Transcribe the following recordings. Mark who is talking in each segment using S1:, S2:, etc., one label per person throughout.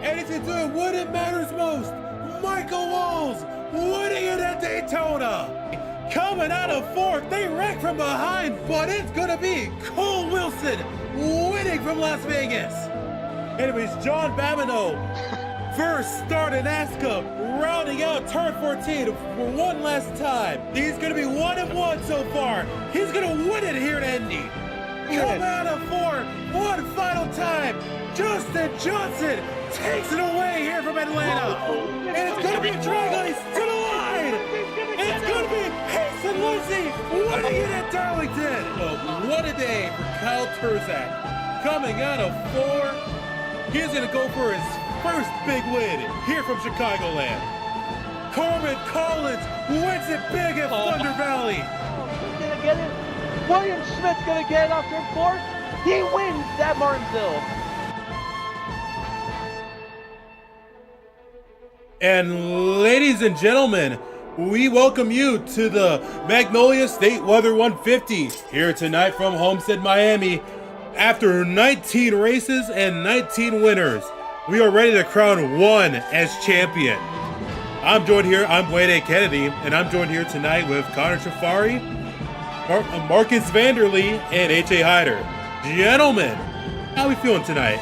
S1: And he's doing what it matters most. Michael Walls winning it at Daytona. Coming out of fourth, they wreck from behind, but it's gonna be Cole Wilson winning from Las Vegas. Anyways, John Babineau, first start in ASCA, rounding out turn 14 for one last time. He's gonna be 1-1 so far. He's gonna win it here at Indy. Come out of four, one final time. Justin Johnson takes it away here from Atlanta. And it's going to be drag race to the line. It's going to be Payson Lindsay winning it at Darlington. Oh, what a day for Kyle Turzak. Coming out of four, he's going to go for his first big win here from Chicagoland. Corbin Collins wins it big at Thunder Valley.
S2: Who's going to get it? William Smith's going to get it off turn four. He wins at Martinsville.
S1: And ladies and gentlemen, we welcome you to the Magnolia State Weather 150 here tonight from Homestead, Miami. After 19 races and 19 winners, we are ready to crown one as champion. I'm joined here, I'm Wade A. Kennedy, and I'm joined here tonight with Connor Trafari, Marcus Vanderlee, and H.A. Hyder. Gentlemen, how are we feeling tonight?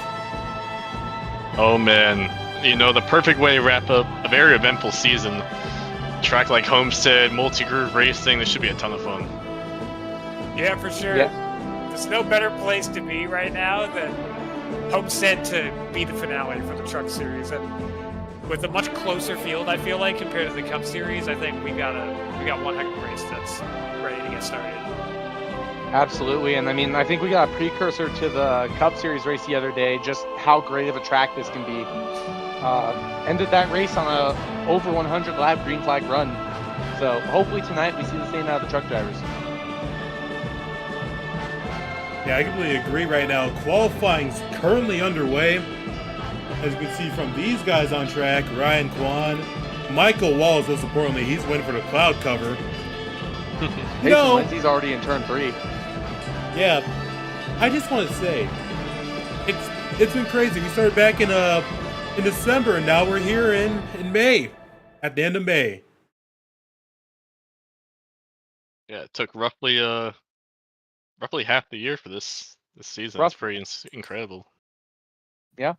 S3: Oh man, you know, the perfect way to wrap up a very eventful season. Track like Homestead, multi-groove racing, this should be a ton of fun.
S4: Yeah, for sure. Yeah. There's no better place to be right now than Homestead to be the finale for the Truck Series. And with a much closer field, I feel like, compared to the Cup Series, I think we got one heck of a race that's ready to get started.
S2: Absolutely, and I mean, I think we got a precursor to the Cup Series race the other day, just how great of a track this can be. Ended that race on a over 100 lap green flag run. So hopefully tonight we see the same out of the truck drivers.
S1: Yeah, I completely agree right now. Qualifying's currently underway. As you can see from these guys on track, Ryan Kwan, Michael Walls, most importantly, he's waiting for the cloud cover.
S2: No, Lindsay's already in turn 3.
S1: Yeah, I just want to say, it's been crazy. We started back in December, and now we're here in May, at the end of May.
S3: Yeah, it took roughly half the year for this season. It's pretty incredible.
S2: Yeah.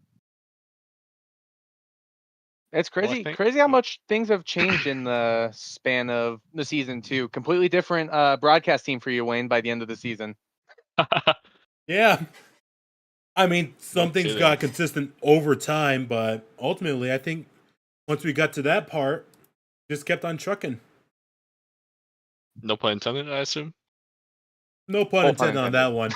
S2: It's crazy, crazy how much things have changed in the span of the season too. Completely different broadcast team for you, Wayne, by the end of the season.
S1: Yeah. I mean, some things got consistent over time, but ultimately, I think once we got to that part, just kept on trucking.
S3: No pun intended, I assume?
S1: No pun intended on that one.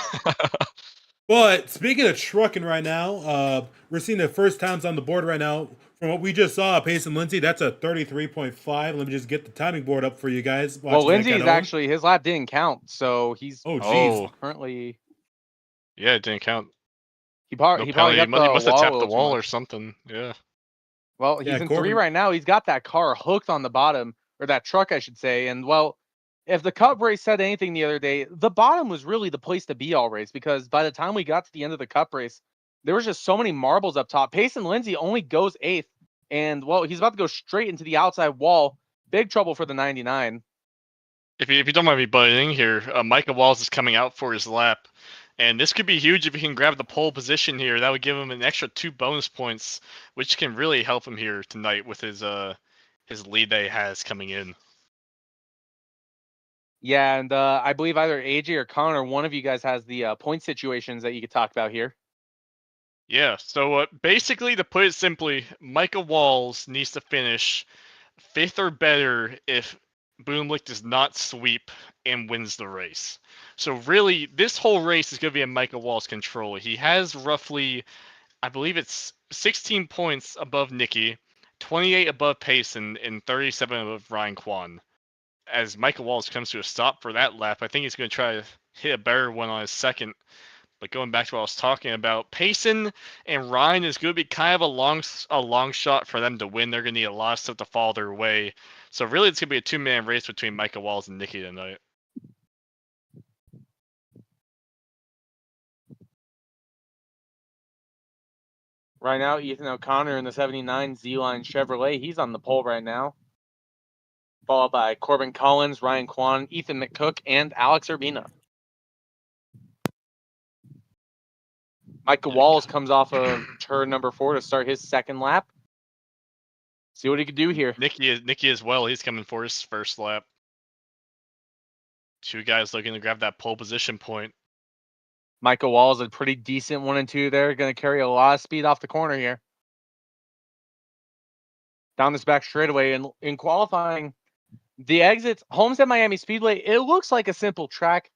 S1: But speaking of trucking right now, we're seeing the first times on the board right now. From what we just saw, Payson Lindsay, that's a 33.5. Let me just get the timing board up for you guys.
S2: Well, Lindsay's actually, his lap didn't count, so he's currently...
S3: Yeah, it didn't count.
S2: He probably
S3: must have tapped the wall or something. Yeah.
S2: Well, he's in 3 right now. He's got that car hooked on the bottom, or that truck, I should say. And, well, if the Cup race said anything the other day, the bottom was really the place to be all race, because by the time we got to the end of the Cup race, there was just so many marbles up top. Payson Lindsay only goes 8th, and, well, he's about to go straight into the outside wall. Big trouble for the 99.
S3: If you don't mind me butting in here, Michael Walls is coming out for his lap. And this could be huge if he can grab the pole position here. That would give him an extra 2 bonus points, which can really help him here tonight with his lead that he has coming in.
S2: Yeah, and I believe either AJ or Connor, one of you guys has the point situations that you could talk about here.
S3: Yeah, so basically, to put it simply, Michael Walls needs to finish 5th or better if Boomlick does not sweep and wins the race. So really, this whole race is going to be in Michael Walls' control. He has roughly, I believe it's 16 points above Nicky, 28 above Payson, and 37 above Ryan Kwan. As Michael Walls comes to a stop for that lap, I think he's going to try to hit a better one on his second. But going back to what I was talking about, Payson and Ryan is going to be kind of a long shot for them to win. They're going to need a lot of stuff to fall their way. So really, it's going to be a 2-man race between Michael Walls and Nicky tonight.
S2: Right now, Ethan O'Connor in the 79 Z-Line Chevrolet. He's on the pole right now. Followed by Corbin Collins, Ryan Kwan, Ethan McCook, and Alex Urbina. Michael Walls comes off of turn number 4 to start his second lap. See what he can do here.
S3: Nicky as well. He's coming for his first lap. 2 guys looking to grab that pole position point.
S2: Michael Walls, a pretty decent 1 and 2 there. Going to carry a lot of speed off the corner here. Down this back straightaway. And in qualifying, the exits, Homestead Miami Speedway, it looks like a simple track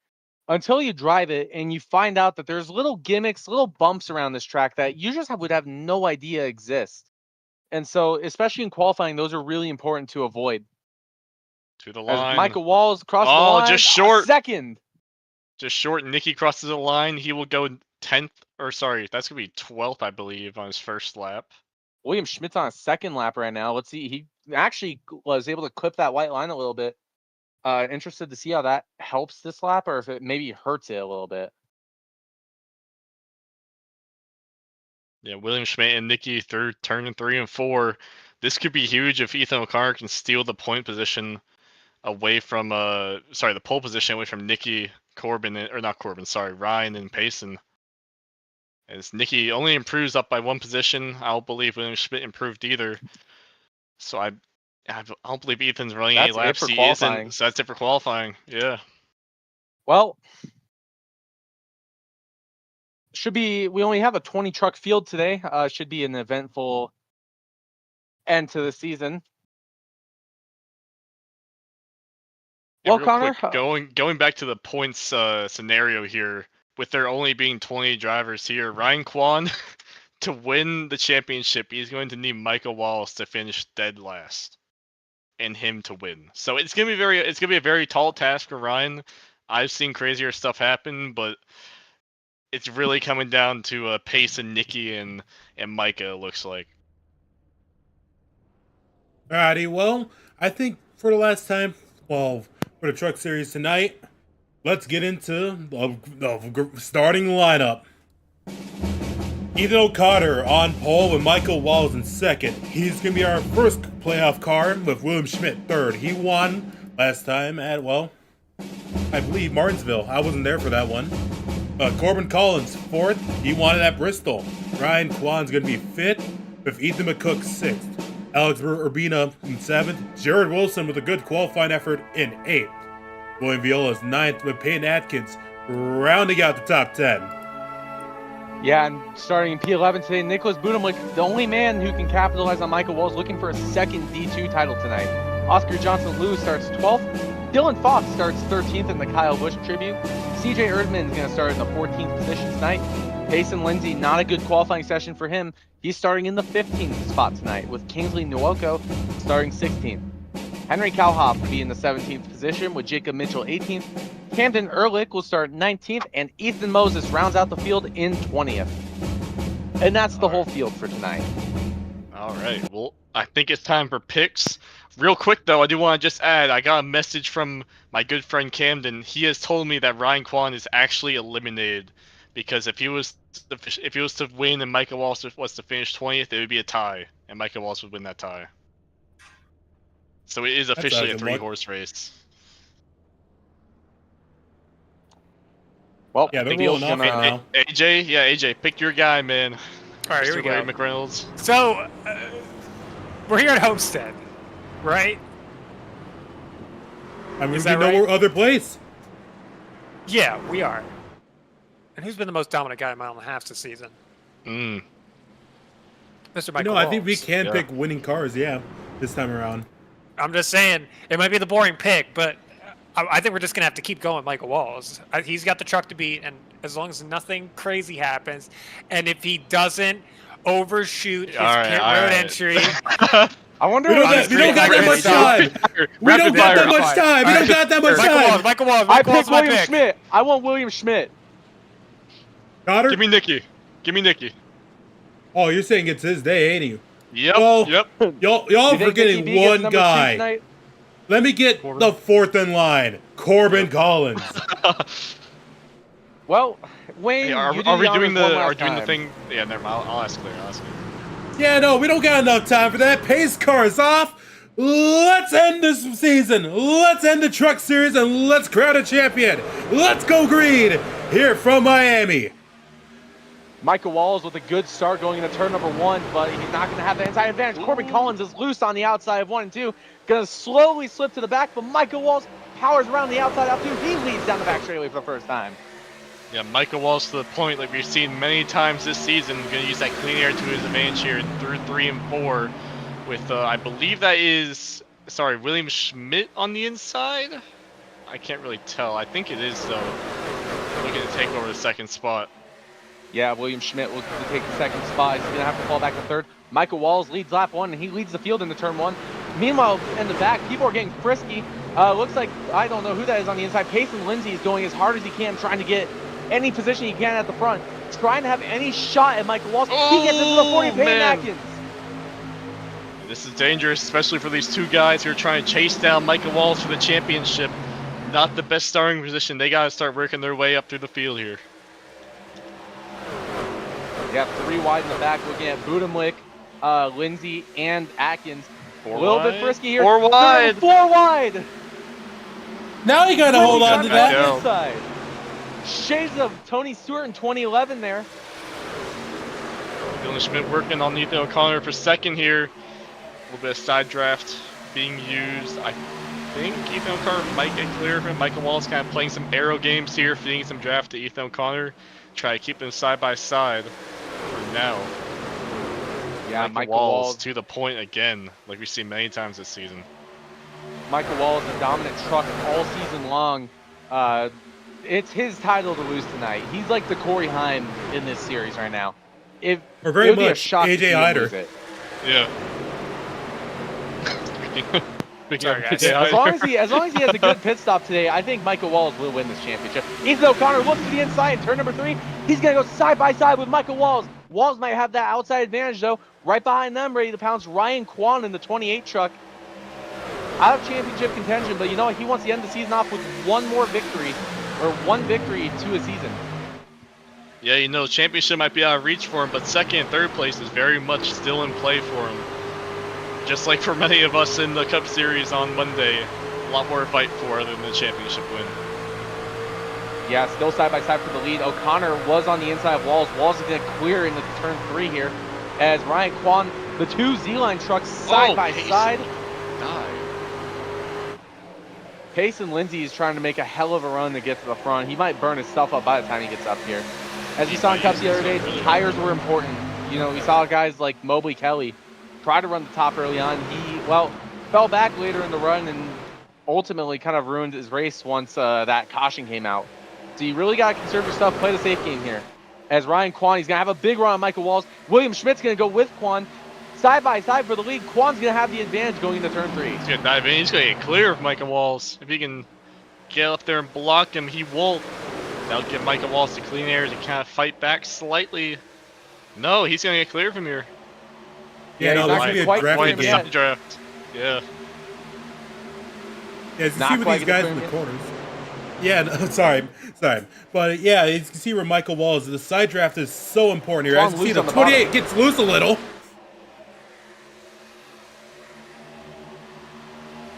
S2: until you drive it and you find out that there's little gimmicks, little bumps around this track that you just would have no idea exist. And so, especially in qualifying, those are really important to avoid.
S3: To the line.
S2: As Michael Walls crosses the line.
S3: Just short.
S2: Second.
S3: Just short. Nicky crosses the line. He will go 10th, or sorry, that's going to be 12th, I believe, on his first lap.
S2: William Schmidt's on a second lap right now. Let's see. He actually was able to clip that white line a little bit. Interested to see how that helps this lap or if it maybe hurts it a little bit.
S3: Yeah, William Schmidt and Nicky through turn 3 and 4. This could be huge if Ethan O'Connor can steal the point position away from the pole position away from Nicky, Ryan and Payson. As Nicky only improves up by 1 position, I don't believe William Schmidt improved either. So I don't believe Ethan's running any laps. He isn't. So that's it for qualifying. Yeah.
S2: Well, we only have a 20 truck field today. Should be an eventful end to the season.
S3: Well,
S2: Connor,
S3: quick, going back to the points scenario here, with there only being 20 drivers here, Ryan Kwan, to win the championship, he's going to need Michael Wallace to finish dead last, and him to win. So it's gonna be a very tall task for Ryan. I've seen crazier stuff happen, but it's really coming down to Pace and Nicky and Micah. It looks like.
S1: Alrighty, well, I think for the last time, for the Truck Series tonight, let's get into the starting lineup. Ethan O'Connor on pole with Michael Walls in second. He's going to be our first playoff car with William Schmidt third. He won last time at, I believe Martinsville. I wasn't there for that one. Corbin Collins fourth. He won it at Bristol. Ryan Kwan's going to be fifth with Ethan McCook sixth. Alex Urbina in 7th, Jared Wilson with a good qualifying effort in 8th. William Viola's 9th with Peyton Atkins rounding out the top 10.
S2: Yeah, and starting in P11 today, Nicholas Budimlik, the only man who can capitalize on Michael Walls, looking for a second D2 title tonight. Oscar Johnson-Lewis starts 12th. Dylan Fox starts 13th in the Kyle Busch tribute. CJ Erdman is going to start in the 14th position tonight. Payson Lindsay, not a good qualifying session for him. He's starting in the 15th spot tonight, with Kingsley Nwoko starting 16th. Henry Cowhoff will be in the 17th position, with Jacob Mitchell 18th. Camden Ehrlich will start 19th, and Ethan Moses rounds out the field in 20th. And that's the whole field for tonight.
S3: All right. Well, I think it's time for picks. Real quick, though, I do want to just add, I got a message from my good friend Camden. He has told me that Ryan Kwan is actually eliminated, because if he was to win and Michael Walsh was to finish 20th, it would be a tie, and Michael Walsh would win that tie. So it is officially a 3-horse race.
S2: Well,
S1: yeah, they're rolling off now.
S3: AJ, pick your guy, man.
S4: All right, here we go.
S3: McReynolds.
S4: So, we're here at Homestead, right?
S1: I mean, we know other place.
S4: Yeah, we are. And who's been the most dominant guy in mile and a half this season?
S3: Mr.
S4: Michael
S1: I think we
S4: Walsh.
S1: can pick winning cars, this time around.
S4: I'm just saying, it might be the boring pick, but I think we're just going to have to keep going with Michael Walls. He's got the truck to beat, and as long as nothing crazy happens, and if he doesn't overshoot his pit road entry...
S2: I wonder
S1: we don't got that much time. We don't got that much time. We don't got that much time.
S4: Michael Walls.
S2: I picked William Schmidt. I want William Schmidt.
S1: Goddard?
S3: Give me Nicky.
S1: Oh, you're saying it's his day, ain't you?
S3: Yep.
S1: Well,
S3: yep.
S1: Y'all forgetting one guy. Let me get the fourth in line, Corbin Collins.
S2: Well, Wayne,
S3: Hey, are we doing the thing? Yeah, never mind. I'll ask later.
S1: Yeah, no, we don't got enough time for that. Pace car is off. Let's end this season. Let's end the Truck Series and let's crown a champion. Let's go green here from Miami.
S2: Michael Walls with a good start going into turn number 1, but he's not going to have the inside advantage. Corbin Collins is loose on the outside of 1 and 2. Going to slowly slip to the back, but Michael Walls powers around the outside out 2. He leads down the back straightaway for the first time.
S3: Yeah, Michael Walls to the point, like we've seen many times this season, going to use that clean air to his advantage here through 3 and 4 with, I believe that is, William Schmidt on the inside? I can't really tell. I think it is, though. Looking to take over the second spot. Yeah,
S2: William Schmidt will take the second spot. He's going to have to fall back to third. Michael Walls leads lap 1, and he leads the field into turn 1. Meanwhile, in the back, people are getting frisky. Looks like, I don't know who that is on the inside. Payson Lindsay is going as hard as he can, trying to get any position he can at the front, trying to have any shot at Michael Walls. He gets into the 40 Payton Atkins.
S3: This is dangerous, especially for these two guys who are trying to chase down Michael Walls for the championship. Not the best starting position. They got to start working their way up through the field here.
S2: Yeah, 3 wide in the back, looking at Budemlick, Lindsay, and Atkins. A little bit frisky here.
S3: 4 wide.
S2: 4 wide.
S1: Now you got to hold on to that.
S2: Inside. Shades of Tony Stewart in 2011 there.
S3: Dylan Schmidt working on Ethan O'Connor for second here. A little bit of side draft being used. I think Ethan O'Connor might get clear of him. Michael Walls kind of playing some arrow games here, feeding some draft to Ethan O'Connor. Try to keep them side by side for now.
S2: Yeah,
S3: Michael Walls to the point again, like we've seen many times this season.
S2: Michael Walls, the dominant truck all season long. It's his title to lose tonight. He's like the Corey Heim in this series right now. It would be a shock to see him lose it.
S3: Yeah.
S4: Sorry, guys.
S2: As long as he has a good pit stop today, I think Michael Walls will win this championship. Ethan O'Connor looks to the inside in turn number 3. He's going to go side by side with Michael Walls. Walls might have that outside advantage, though. Right behind them, ready to pounce Ryan Kwan in the 28 truck. Out of championship contention, but you know what? He wants to end the season off with one victory to his season.
S3: Yeah, you know, championship might be out of reach for him, but second and third place is very much still in play for him. Just like for many of us in the Cup Series on Monday, a lot more to fight for other than the championship win.
S2: Yeah, still side by side for the lead. O'Connor was on the inside of Walls. Walls is going to clear into turn 3 here as Ryan Kwan, the 2 Z-Line trucks side by side. Payson Lindsay is trying to make a hell of a run to get to the front. He might burn himself up by the time he gets up here. As we saw in Cups the other day, tires were important. You know, we saw guys like Mobley Kelly try to run the top early on. He, fell back later in the run and ultimately kind of ruined his race once that caution came out. So you really got to conserve your stuff, play the safe game here. As Ryan Kwan, he's going to have a big run on Michael Walls. William Schmidt's going to go with Kwan. Side by side for the lead. Kwan's going to have the advantage going into turn 3.
S3: He's going to dive in. He's going to get clear of Michael Walls. If he can get up there and block him, he won't. That'll give Michael Walls the clean air to kind of fight back slightly. No, he's going to get clear from here.
S1: Yeah, no, there's going to be a draft again.
S3: Draft. Yeah.
S1: Yeah, you can see with these guys in the corners. Yeah, no, sorry. But yeah, you can see where Michael Walls, the side draft is so important here. As you see, the 28 gets loose a little.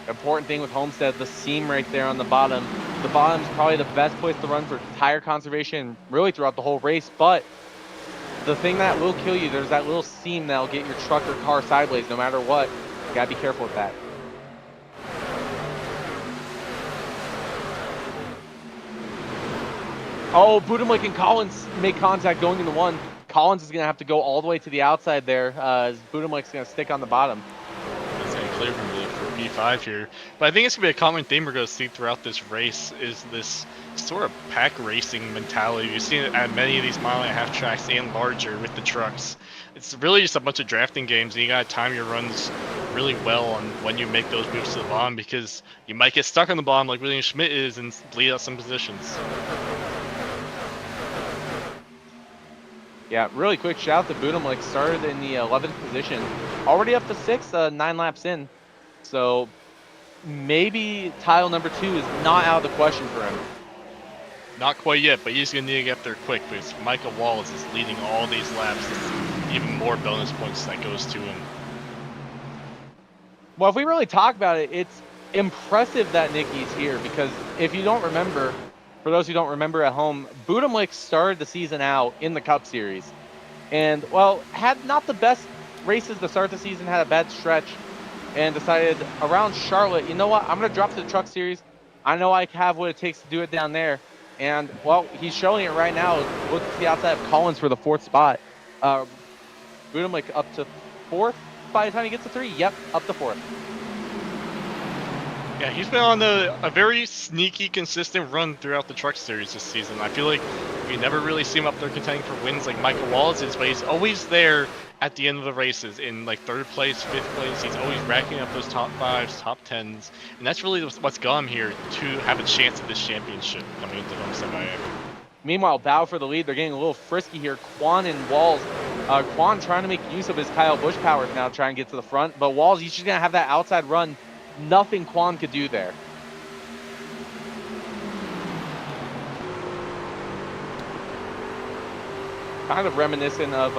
S2: Important thing with Homestead, the seam right there on the bottom. The bottom is probably the best place to run for tire conservation really throughout the whole race, but the thing that will kill you, there's that little seam that'll get your truck or car sideways no matter what. You gotta be careful with that. Oh, Budemlick and Collins make contact going into 1. Collins is gonna have to go all the way to the outside there. Budemlick's gonna stick on the bottom.
S3: That's getting clear from for P5 here. But I think it's gonna be a common theme we're gonna see throughout this race is this sort of pack racing mentality. You've seen it at many of these mile-and-a-half tracks and larger with the trucks. It's really just a bunch of drafting games, and you gotta time your runs really well on when you make those moves to the bottom, because you might get stuck on the bottom like William Schmidt is and bleed out some positions.
S2: Yeah, really quick shout out to Budemlick. Started in the 11th position, already up to 6th, 9 laps in. So maybe tile number 2 is not out of the question for him.
S3: Not quite yet, but he's going to need to get there quick because Michael Wallace is leading all these laps. Even more bonus points that goes to him.
S2: Well, if we really talk about it, it's impressive that Nicky's here because if you don't remember, for those who don't remember at home, Budimlik started the season out in the Cup Series. And, well, had not the best races to start the season, had a bad stretch, and decided around Charlotte, you know what, I'm going to drop to the Truck Series. I know I have what it takes to do it down there. And, well, he's showing it right now. Look to the outside of Collins for the 4th spot. Budimlik up to 4th by the time he gets to 3. Yep, up to 4th.
S3: Yeah, he's been on a very sneaky, consistent run throughout the Truck Series this season. I feel like we never really see him up there contending for wins like Michael Wallace is, but he's always there at the end of the races in like 3rd place, 5th place. He's always racking up those top 5s, top 10s, and that's really what's got him here to have a chance at this championship coming into Homestead, Miami.
S2: Meanwhile, Bow for the lead. They're getting a little frisky here. Quan and Walls. Quan trying to make use of his Kyle Busch powers now, trying to get to the front, but Walls, he's just going to have that outside run. Nothing Quan could do there. Kind of reminiscent of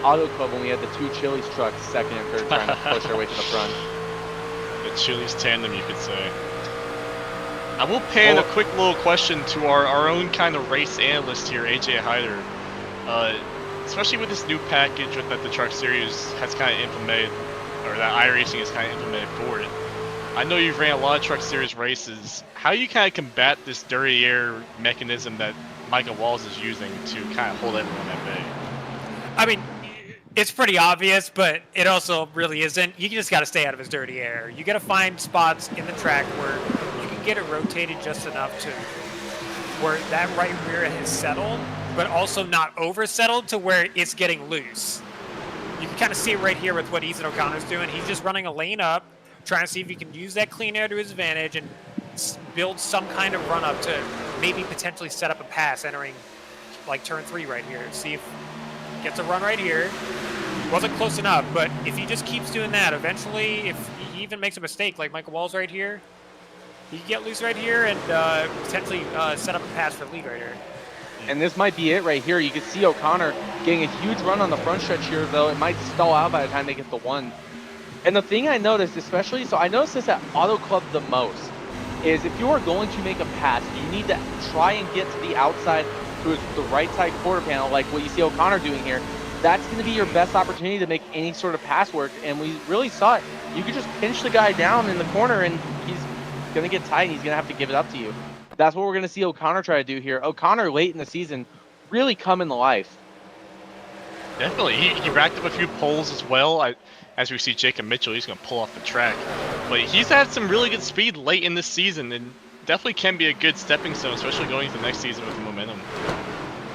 S2: Auto Club when we had the 2 Chili's trucks, 2nd and 3rd, trying to push their way to the front.
S3: The Chili's tandem, you could say. I will pan a quick little question to our own kind of race analyst here, AJ Hyder. Especially with this new package that the Truck Series has kind of implemented, or that iRacing has kind of implemented for it. I know you've ran a lot of Truck Series races. How do you kind of combat this dirty air mechanism that Michael Walls is using to kind of hold everyone at bay?
S4: I mean, it's pretty obvious, but it also really isn't. You just got to stay out of his dirty air. You got to find spots in the track where you can get it rotated just enough to where that right rear has settled, but also not over settled to where it's getting loose. You can kind of see it right here with what Ethan O'Connor's doing. He's just running a lane up, trying to see if he can use that clean air to his advantage and build some kind of run up to maybe potentially set up a pass entering like turn 3 right here. See if he gets a run right here. Wasn't close enough, but if he just keeps doing that, eventually if he even makes a mistake like Michael Walls right here, he can get loose right here and potentially set up a pass for the lead right here.
S2: And this might be it right here. You can see O'Connor getting a huge run on the front stretch here, though it might stall out by the time they get the 1. And the thing I noticed especially, so I noticed this at Auto Club the most, is if you are going to make a pass, you need to try and get to the outside to the right side quarter panel, like what you see O'Connor doing here. That's going to be your best opportunity to make any sort of pass work, and we really saw it. You could just pinch the guy down in the corner, and he's going to get tight, and he's going to have to give it up to you. That's what we're going to see O'Connor try to do here. O'Connor, late in the season, really coming to life.
S3: Definitely. He racked up a few poles as well. As we see Jacob Mitchell, he's going to pull off the track. But he's had some really good speed late in this season and definitely can be a good stepping stone, especially going into the next season with momentum.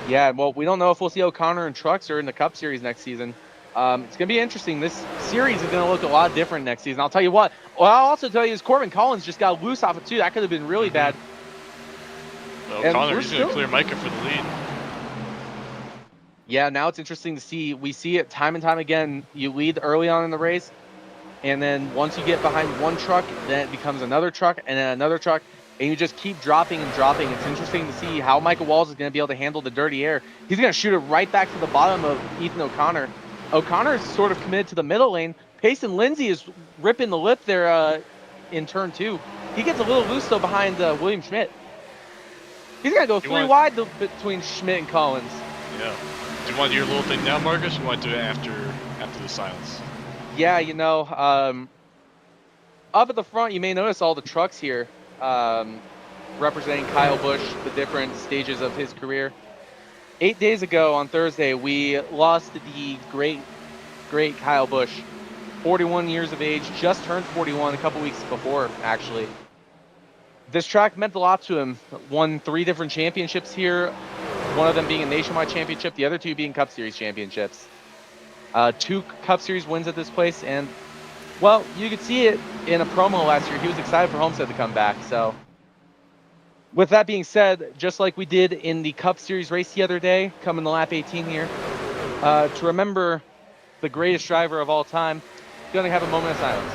S3: Yeah,
S2: well, we don't know if we'll see O'Connor in trucks or in the Cup Series next season. It's going to be interesting. This series is going to look a lot different next season. I'll tell you what. Well, I'll also tell you is Corbin Collins just got loose off it too. That could have been really bad.
S3: O'Connor, he's going to clear Micah for the lead.
S2: Yeah, now it's interesting to see. We see it time and time again. You lead early on in the race, and then once you get behind one truck, then it becomes another truck, and then another truck, and you just keep dropping and dropping. It's interesting to see how Michael Walls is going to be able to handle the dirty air. He's going to shoot it right back to the bottom of Ethan O'Connor. O'Connor is sort of committed to the middle lane. Payson Lindsay is ripping the lip there in turn 2. He gets a little loose, though, behind William Schmidt. He's going to go 3 wide between Schmidt and Collins.
S3: Yeah. Do you want to do your little thing now, Marcus, or you want to do it after the silence?
S2: Yeah, you know, up at the front, you may notice all the trucks here representing Kyle Busch, the different stages of his career. 8 days ago on Thursday, we lost the great Kyle Busch, 41 years of age, just turned 41 a couple weeks before, actually. This track meant a lot to him. Won 3 different championships here, one of them being a nationwide championship, the other 2 being Cup Series championships. 2 Cup Series wins at this place, and, well, you could see it in a promo last year. He was excited for Homestead to come back, so. With that being said, just like we did in the Cup Series race the other day, coming to lap 18 here, to remember the greatest driver of all time, going to have a moment of silence.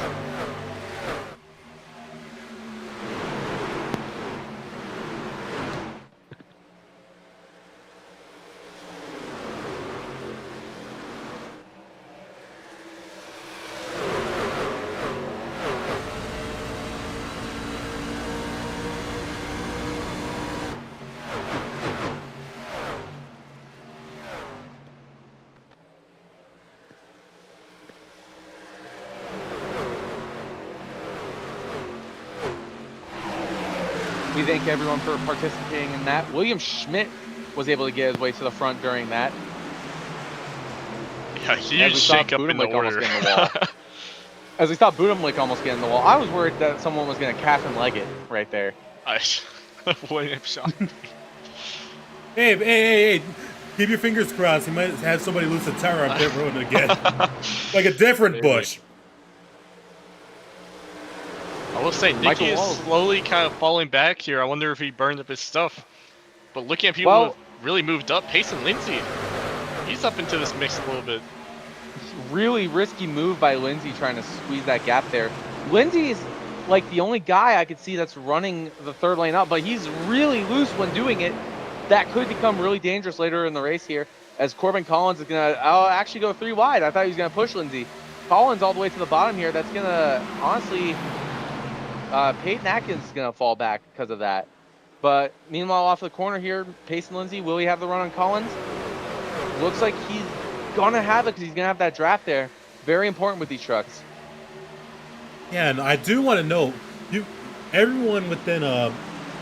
S2: We thank everyone for participating in that. William Schmidt was able to get his way to the front during that.
S3: Yeah, huge shake up in the order.
S2: As we saw Budimlik almost get in the wall, I was worried that someone was going to calf and leg it right there.
S3: William shot.
S1: Hey. Keep your fingers crossed. He might have somebody lose a tire on pit road again. Like a different Busch.
S3: I will say, Nicky is slowly kind of falling back here. I wonder if he burned up his stuff. But looking at people who have really moved up, Payson Lindsay, he's up into this mix a little bit.
S2: Really risky move by Lindsay trying to squeeze that gap there. Lindsay's like the only guy I could see that's running the third lane up, but he's really loose when doing it. That could become really dangerous later in the race here, as Corbin Collins is going to actually go 3 wide. I thought he was going to push Lindsay. Collins all the way to the bottom here. That's going to, honestly, Peyton Atkins is going to fall back because of that. But meanwhile, off the corner here, Payson Lindsay, will he have the run on Collins? Looks like he's going to have it because he's going to have that draft there. Very important with these trucks.
S1: Yeah, and I do want to know, everyone within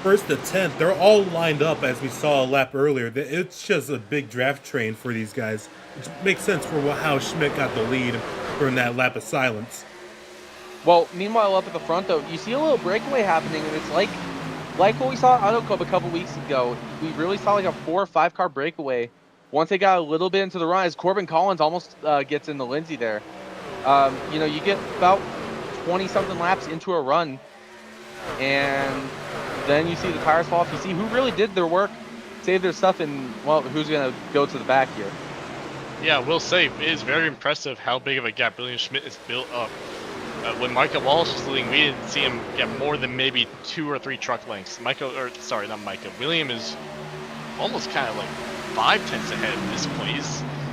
S1: first to 10th, they're all lined up as we saw a lap earlier. It's just a big draft train for these guys, which makes sense for how Schmidt got the lead during that lap of silence.
S2: Well, meanwhile, up at the front, though, you see a little breakaway happening, and it's like what we saw at Auto Club a couple weeks ago. We really saw like a 4 or 5 car breakaway once they got a little bit into the run, as Corbin Collins almost gets into Lindsay there. You get about 20-something laps into a run, and then you see the tires fall off. You see who really did their work, saved their stuff, and, well, who's going to go to the back here.
S3: Yeah, I will say, it is very impressive how big of a gap William Schmidt has built up. When Micah Walsh was leading, we didn't see him get more than maybe 2 or 3 truck lengths. William is almost kind of like 5 tenths ahead at this point.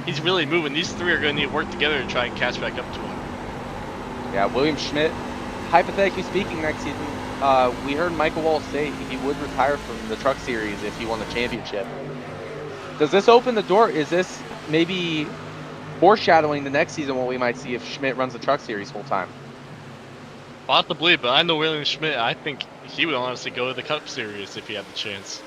S3: He's really moving. These 3 are going to need to work together to try and catch back up to him.
S2: Yeah, William Schmidt, hypothetically speaking, next season, we heard Michael Walsh say he would retire from the Truck Series if he won the championship. Does this open the door? Is this maybe foreshadowing the next season what we might see if Schmidt runs the Truck Series full time?
S3: Possibly, but I know William Schmidt, I think he would honestly go to the Cup Series if he had the chance.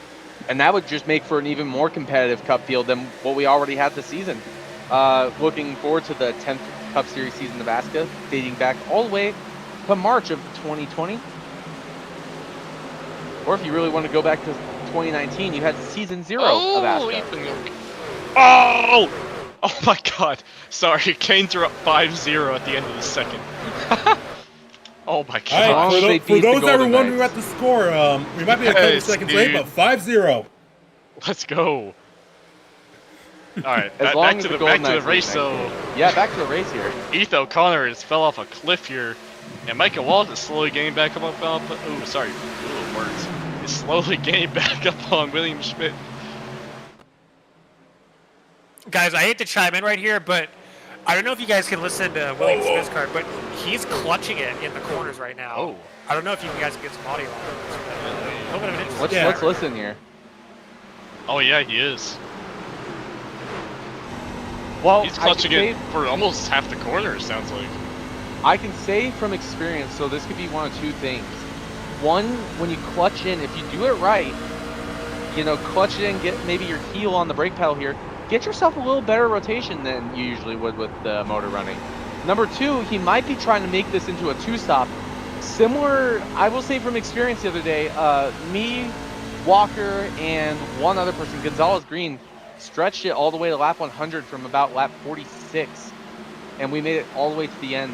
S2: And that would just make for an even more competitive Cup field than what we already had this season. Looking forward to the 10th Cup Series season of ASCA, dating back all the way to March of 2020. Or if you really want to go back to 2019, you had season 0 of ASCA.
S3: Oh my god. Sorry, Canes are up 5-0 at the end of the second. Oh my god.
S1: All right, for those that were wondering about the score, we might be a couple seconds late, but 5-0.
S3: Let's go. Alright, back to the race though.
S2: Yeah, back to the race here.
S3: Ethan O'Connor has fell off a cliff here, and Micah Walsh is slowly getting back up. Words. Is slowly getting back up on William Schmidt.
S4: Guys, I hate to chime in right here, but I don't know if you guys can listen to William Schmidt's card, but he's clutching it in the corners right now.
S3: Oh.
S4: I don't know if you guys can get some audio on it.
S2: Let's listen here.
S3: Oh yeah, he is.
S2: Well,
S3: he's clutching it for almost half the corner, it sounds like.
S2: I can say from experience, so this could be one of 2 things. One, when you clutch in, if you do it right, clutch it in, get maybe your heel on the brake pedal here, get yourself a little better rotation than you usually would with the motor running. Number 2, he might be trying to make this into a 2-stop. Similar, I will say from experience the other day, me, Walker, and one other person, Gonzalez Green, stretched it all the way to lap 100 from about lap 46. And we made it all the way to the end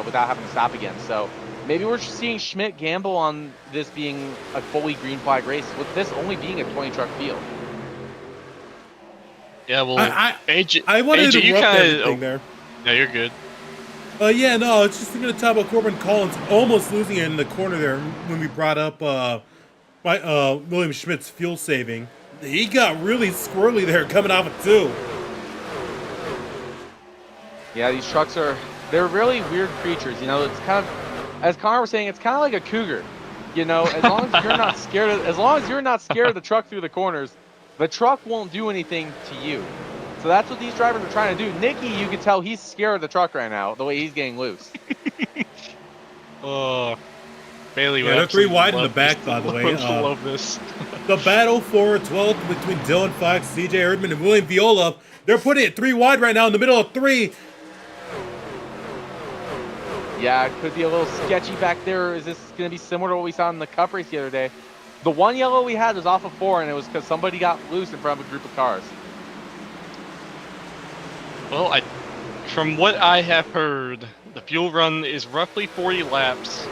S2: without having to stop again. So maybe we're seeing Schmidt gamble on this being a fully green flag race, with this only being a 20-truck field.
S3: Yeah, well,
S1: I wanted to interrupt everything there.
S3: No, you're good.
S1: Yeah, no, I was just thinking to talk about Corbin Collins almost losing it in the corner there when we brought up William Schmidt's fuel saving. He got really squirrely there coming off of 2.
S2: Yeah, these trucks they're really weird creatures. It's kind of, as Connor was saying, it's kind of like a cougar. As long as you're not scared of the truck through the corners, the truck won't do anything to you. So that's what these drivers are trying to do. Nicky, you can tell he's scared of the truck right now, the way he's getting loose.
S3: Bailey,
S1: Yeah, they're 3 wide in the back, by the way.
S3: Love this.
S1: The battle for 12th between Dylan Fox, CJ Erdman, and William Viola. They're putting it 3 wide right now in the middle of 3.
S2: Yeah, it could be a little sketchy back there. Is this going to be similar to what we saw in the Cup race the other day? The one yellow we had was off of 4, and it was because somebody got loose in front of a group of cars.
S3: Well, from what I have heard, the fuel run is roughly 40 laps.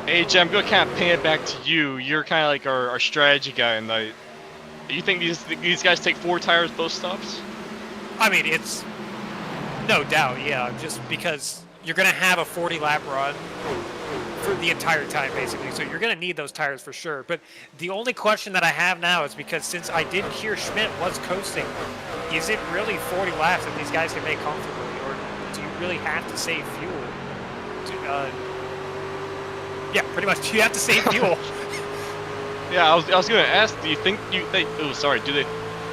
S3: AJ, I'm going to kind of pin it back to you. You're kind of like our strategy guy, and you think these guys take 4 tires both stops?
S4: I mean, it's no doubt, yeah, just because you're going to have a 40-lap run for the entire time, basically. So you're going to need those tires for sure. But the only question that I have now is because since I did hear Schmidt was coasting, is it really 40 laps that these guys can make comfortably, or do you really have to save fuel? Yeah, pretty much. You have to save fuel.
S3: Yeah, I was going to ask. Do you think Oh, sorry. Do they?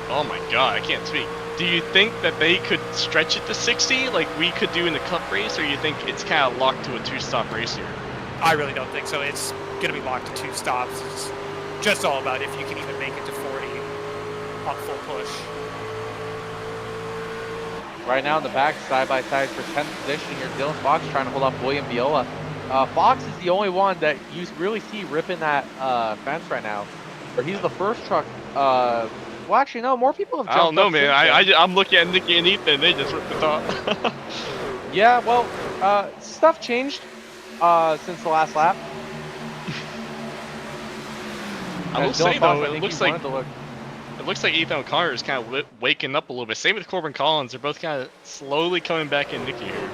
S3: Oh my God, I can't speak. Do you think that they could stretch it to 60 like we could do in the Cup race, or you think it's kind of locked to a 2-stop race here?
S4: I really don't think so. It's going to be locked to 2 stops. It's just all about if you can even make it to 40 on full push.
S2: Right now in the back, side-by-side for 10th position here, Dylan Fox trying to hold off William Viola. Fox is the only one that you really see ripping that fence right now. Or he's the first truck. Well, actually, no, more people have jumped.
S3: I don't know, man. I'm looking at Nikki and Ethan. They just ripped the top.
S2: Yeah, well, stuff changed since the last lap.
S3: I will say, though, it looks like Ethan O'Connor is kind of waking up a little bit. Same with Corbin Collins. They're both kind of slowly coming back in Nikki here.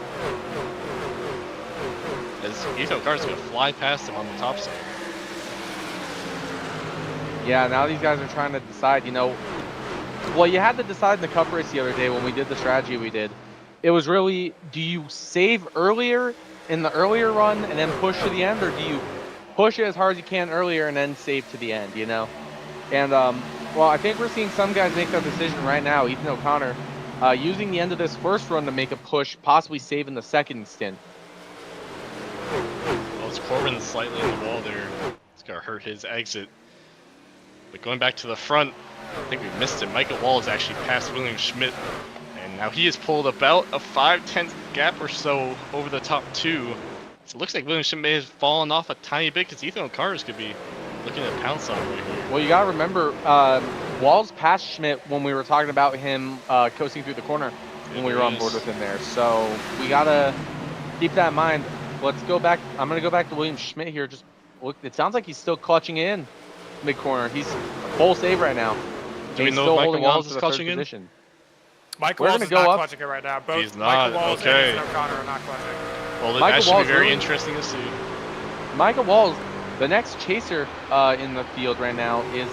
S3: As Ethan O'Connor's going to fly past him on the top side.
S2: Yeah, now these guys are trying to decide, well, you had to decide in the Cup race the other day when we did the strategy we did. It was really, do you save earlier in the earlier run and then push to the end, or do you push it as hard as you can earlier and then save to the end, And, well, I think we're seeing some guys make that decision right now. Ethan O'Connor using the end of this first run to make a push, possibly saving the second stint.
S3: Well, it's Corbin slightly in the wall there. It's going to hurt his exit. But going back to the front, I think we missed it. Michael Wall has actually passed William Schmidt. And now he has pulled about a 5/10 gap or so over the top 2. So it looks like William Schmidt may have fallen off a tiny bit because Ethan O'Connor could be looking at pounce on right here.
S2: Well, you got to remember, Wall's passed Schmidt when we were talking about him coasting through the corner when we were on board with him there. So we got to keep that in mind. Let's go back. I'm going to go back to William Schmidt here. Just look, it sounds like he's still clutching in mid-corner. He's full save right now.
S3: Do we know if Michael Walls is clutching in?
S2: Position.
S4: Michael Walls is not clutching it right now. Both
S3: he's not.
S4: Michael Walls
S3: Okay.
S4: and O'Connor are not clutching.
S3: Well, that should be very interesting to see.
S2: Michael Walls, the next chaser in the field right now is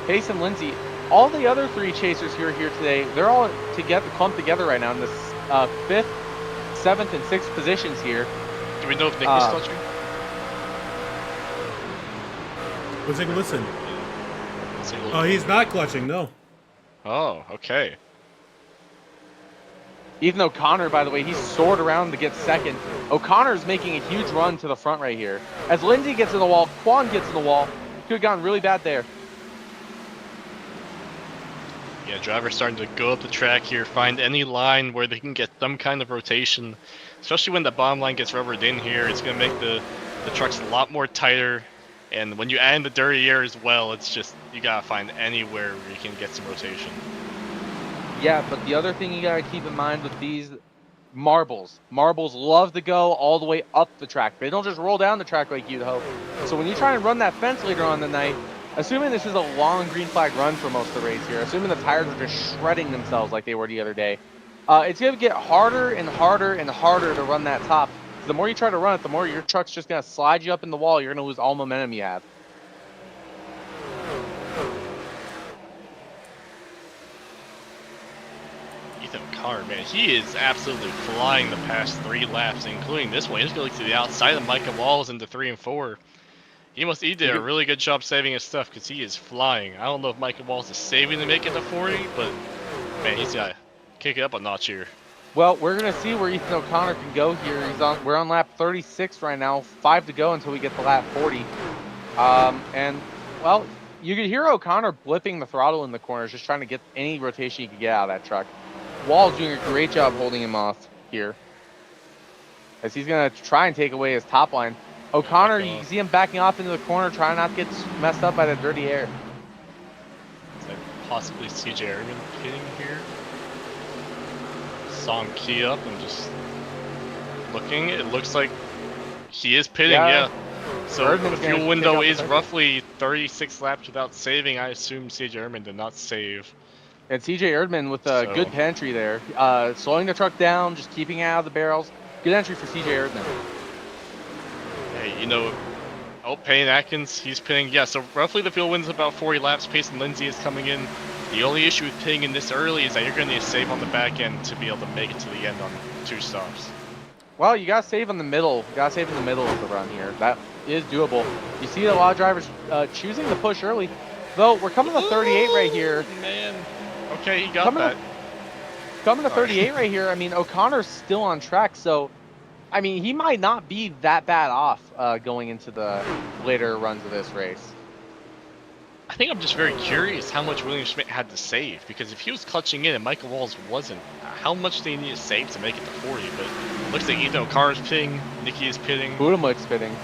S2: Pace and Lindsay. All the other 3 chasers here today, they're all clumped together right now in the 5th, 7th, and 6th positions here.
S3: Do we know if Nick is clutching?
S1: Let's take a listen. Oh, he's not clutching, no.
S3: Oh, okay.
S2: Ethan O'Connor, by the way, he's soared around to get second. O'Connor's making a huge run to the front right here. As Lindsay gets in the wall, Quan gets in the wall. Could have gotten really bad there.
S3: Yeah, drivers starting to go up the track here, find any line where they can get some kind of rotation. Especially when the bottom line gets rubbered in here, it's going to make the trucks a lot more tighter. And when you add in the dirty air as well, it's just, you got to find anywhere where you can get some rotation.
S2: Yeah, but the other thing you got to keep in mind with these marbles love to go all the way up the track. They don't just roll down the track like you'd hope. So when you try and run that fence later on in the night, assuming this is a long green flag run for most of the race here, assuming the tires are just shredding themselves like they were the other day, it's going to get harder and harder and harder to run that top. The more you try to run it, the more your truck's just going to slide you up in the wall. You're going to lose all momentum you have.
S3: Ethan Carr, man, he is absolutely flying the past 3 laps, including this one. He's going to the outside of Micah Walls into 3 and 4. He did a really good job saving his stuff because he is flying. I don't know if Micah Walls is saving to make it to 40, but man, he's got to kick it up a notch here.
S2: Well, we're gonna see where Ethan O'Connor can go here. We're on lap 36 right now. 5 to go until we get to lap 40. And well, you could hear O'Connor blipping the throttle in the corners, just trying to get any rotation he could get out of that truck. Wall's doing a great job holding him off here, as he's gonna try and take away his top line. O'Connor, you can see him backing off into the corner, trying not to get messed up by that dirty air.
S3: Is that possibly CJ Erdman pitting here? Saw him key up and just looking. It looks like he is pitting, yeah. So
S2: Erdman's
S3: the fuel window is roughly 36 laps without saving. I assume CJ Erdman did not save.
S2: And CJ Erdman with a good pit entry there. Slowing the truck down, just keeping it out of the barrels. Good entry for CJ Erdman.
S3: Hey, you know, Payne Atkins, he's pitting. Yeah, so roughly the fuel window's about 40 laps. Payson Lindsay is coming in. The only issue with pitting in this early is that you're going to need to save on the back end to be able to make it to the end on 2 stops.
S2: Well, you got to save in the middle. You got to save in the middle of the run here. That is doable. You see a lot of drivers choosing to push early. Though, we're coming to 38 right here.
S3: Man. Okay, he got that.
S2: Coming to 38 right here. I mean, O'Connor's still on track, so I mean, he might not be that bad off going into the later runs of this race.
S3: I think I'm just very curious how much William Schmidt had to save, because if he was clutching in and Michael Walls wasn't, how much do they need to save to make it to 40? But it looks like Ethan O'Connor's pitting, Nicky is pitting.
S2: Budemlick's pitting.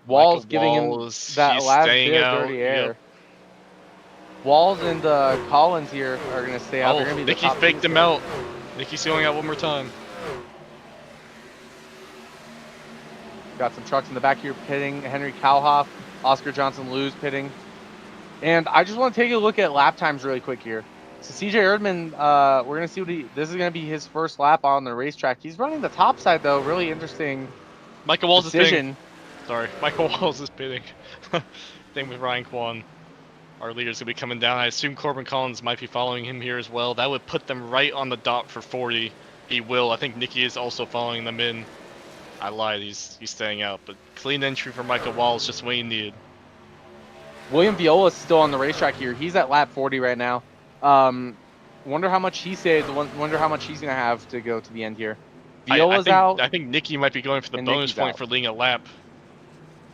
S2: Walls giving him that last bit of dirty air. Yep. Walls and Collins here are going to stay out.
S3: Oh, Nicky faked him out. Nicky's going out one more time.
S2: Got some trucks in the back here pitting. Henry Kalhoff, Oscar Johnson-Lewis pitting. And I just want to take a look at lap times really quick here. So CJ Erdman, we're going to see this is going to be his first lap on the racetrack. He's running the top side, though. Really interesting
S3: Michael Walls decision. Is pitting. Sorry, Michael Walls is pitting. Same with Ryan Kwan. Our leader's going to be coming down. I assume Corbin Collins might be following him here as well. That would put them right on the dot for 40. He will. I think Nicky is also following them in. I lied, he's staying out, but clean entry for Michael Walls, just what he needed.
S2: William Viola's still on the racetrack here. He's at lap 40 right now. Wonder how much he saved. Wonder how much he's going to have to go to the end here. Viola's out.
S3: I think Nicky might be going for the bonus point for leading a lap.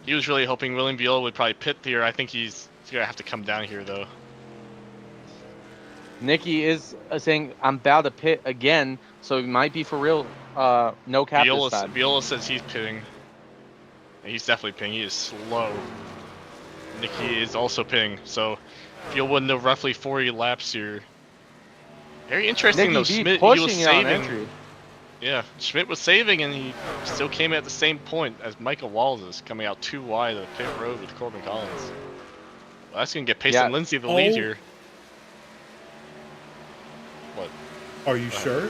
S3: He was really hoping William Viola would probably pit here. I think he's going to have to come down here, though.
S2: Nicky is saying, I'm about to pit again, so it might be for real. No cap this time.
S3: Viola says he's pitting. He's definitely pitting. He is slow. Nicky is also pitting. So Viola would know roughly 40 laps here. Very interesting though. Schmidt, he was saving. Yeah, Schmidt was saving, and he still came at the same point as Michael Walls is coming out too wide of pit road with Corbin Collins. Well, that's gonna get Payson Lindsay the lead here. What?
S1: Are you sure?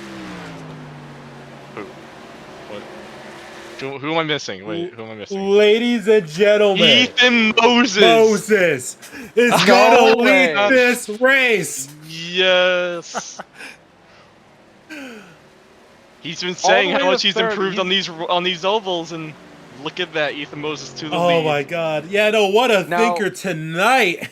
S3: Who am I missing? Wait, who am I missing?
S1: Ladies and gentlemen,
S3: Ethan Moses.
S1: Moses is gonna lead this race.
S3: Yes. He's been saying how much he's improved on these ovals, and look at that, Ethan Moses to the lead.
S1: Oh my God! Yeah, no, what a thinker tonight.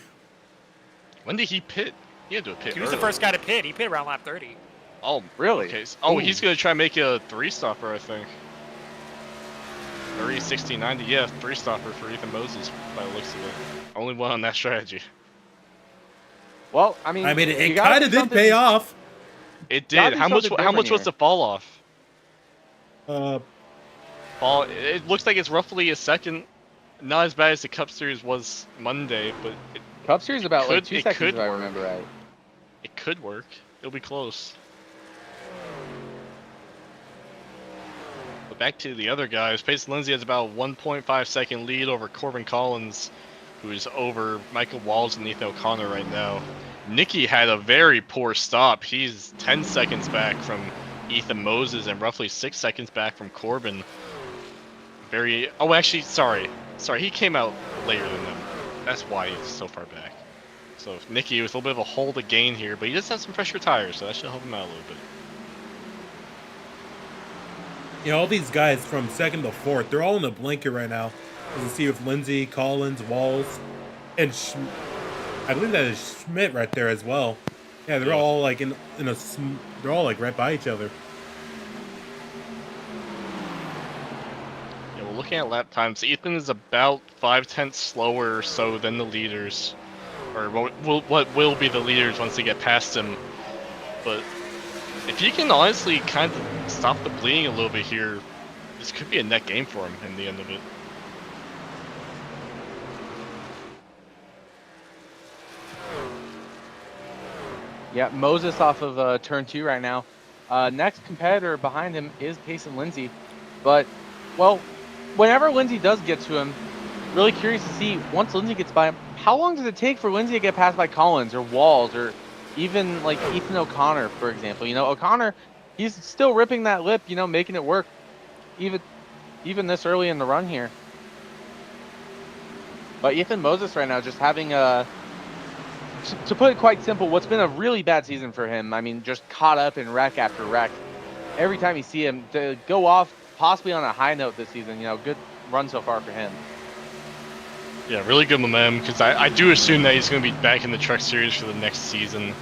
S3: When did he pit? He had to pit.
S4: He was the first guy to pit. He pit around lap 30.
S3: Oh,
S2: really?
S3: Okay. Oh, he's gonna try and make a 3-stopper, I think. 30, 60, 90. Yeah, 3-stopper for Ethan Moses by the looks of it. Only one on that strategy.
S2: Well, I mean,
S1: it kind of did pay off.
S3: It did. How much was the fall off? It looks like it's roughly a second. Not as bad as the Cup Series was Monday, but
S2: Cup Series about like 2 seconds, if I remember right.
S3: It could work. It'll be close. But back to the other guys. Payson Lindsay has about a 1.5 second lead over Corbin Collins, who is over Michael Walls and Ethan O'Connor right now. Nicky had a very poor stop. He's 10 seconds back from Ethan Moses and roughly 6 seconds back from Corbin. Oh, actually, sorry. He came out later than them. That's why he's so far back. So Nicky with a little bit of a hole to gain here, but he does have some fresher tires, so that should help him out a little bit.
S1: You know, all these guys from second to fourth, they're all in the blanket right now. As you see with Lindsay, Collins, Walls, and I believe that is Schmidt right there as well. Yeah, they're all like they're all like right by each other.
S3: Yeah, we're looking at lap times. Ethan is about 5/10 slower or so than the leaders, or what will be the leaders once they get past him. But if he can honestly kind of stop the bleeding a little bit here, this could be a net game for him in the end of it.
S2: Yeah, Moses off of turn 2 right now. Next competitor behind him is Payson Lindsay. But, well, whenever Lindsay does get to him, really curious to see, once Lindsay gets by him, how long does it take for Lindsay to get passed by Collins or Walls or even like Ethan O'Connor, for example? You know, O'Connor, he's still ripping that lip, you know, making it work even this early in the run here. But Ethan Moses right now just having a, to put it quite simple, what's been a really bad season for him. I mean, just caught up in wreck after wreck. Every time you see him, to go off possibly on a high note this season, you know, good run so far for him.
S3: Yeah, really good momentum, because I do assume that he's going to be back in the Truck Series for the next season.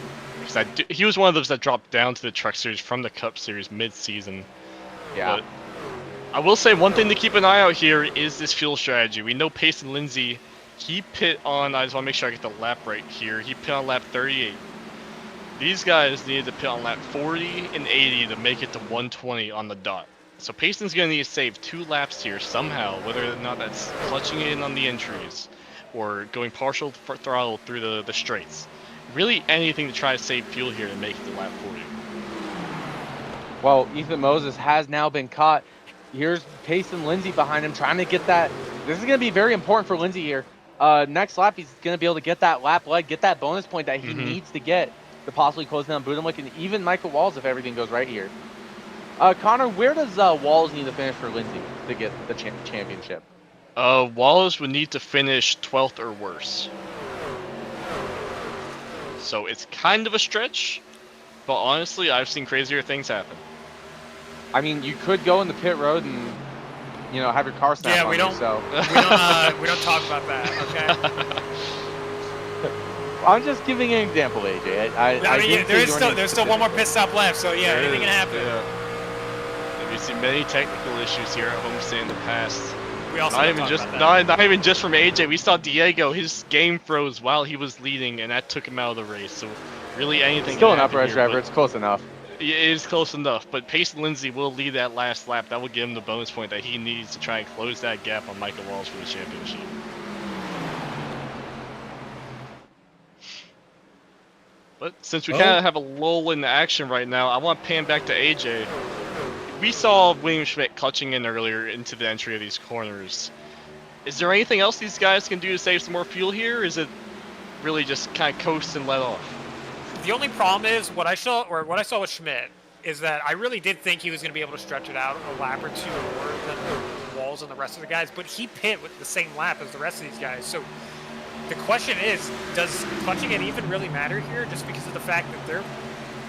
S3: Because he was one of those that dropped down to the Truck Series from the Cup Series mid-season.
S2: Yeah.
S3: But I will say one thing to keep an eye out here is this fuel strategy. We know Payson Lindsay, he pit on, I just want to make sure I get the lap right here, he pit on lap 38. These guys needed to pit on lap 40 and 80 to make it to 120 on the dot. So Payson's going to need to save 2 laps here somehow, whether or not that's clutching in on the entries or going partial throttle through the straights. Really anything to try to save fuel here to make it to lap 40.
S2: Well, Ethan Moses has now been caught. Here's Payson Lindsay behind him trying to get that. This is going to be very important for Lindsay here. Next lap, he's going to be able to get that lap leg, get that bonus point that he needs to get to possibly close down Budimlik and even Michael Walls if everything goes right here. Connor, where does Walls need to finish for Lindsay to get the championship?
S3: Walls would need to finish 12th or worse. So it's kind of a stretch, but honestly, I've seen crazier things happen.
S2: I mean, you could go in the pit road and, you know, have your car snap on you, so.
S4: We don't talk about that, okay?
S2: I'm just giving an example, AJ. I mean,
S4: there's still one more pit stop left, so yeah, anything can happen.
S3: Yeah. We've seen many technical issues here at Homestead in the past.
S4: We also
S3: not even just from AJ. We saw Diego, his game froze while he was leading, and that took him out of the race. So really anything.
S2: Still an upper edge driver. It's close enough.
S3: It is close enough, but Payson Lindsay will lead that last lap. That will give him the bonus point that he needs to try and close that gap on Michael Walls for the championship. But since we kind of have a lull in the action right now, I want to pan back to AJ. We saw William Schmidt clutching in earlier into the entry of these corners. Is there anything else these guys can do to save some more fuel here? Or is it really just kind of coast and let off?
S4: The only problem is what I saw with Schmidt is that I really did think he was going to be able to stretch it out a lap or two more than Walls and the rest of the guys, but he pit with the same lap as the rest of these guys. So the question is, does clutching it even really matter here? Just because of the fact that they're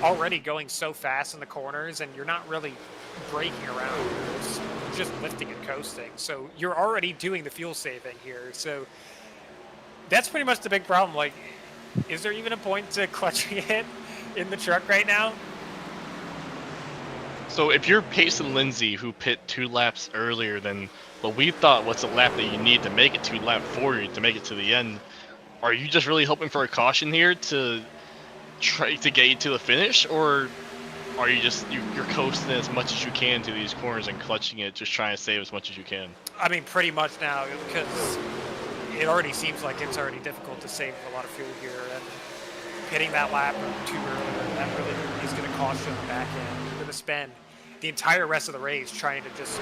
S4: already going so fast in the corners and you're not really braking around, you're just lifting and coasting. So you're already doing the fuel saving here. So that's pretty much the big problem. Like, is there even a point to clutching it in the truck right now?
S3: So if you're Payson Lindsay, who pit 2 laps earlier than what we thought was a lap that you need to make it to lap 40 to make it to the end, are you just really hoping for a caution here to try to get you to the finish, or are you just you're coasting as much as you can to these corners and clutching it, just trying to save as much as you can?
S4: I mean, pretty much now, because it already seems like it's already difficult to save a lot of fuel here, and hitting that lap too early, that really is going to cost you on the back end. You're going to spend the entire rest of the race trying to just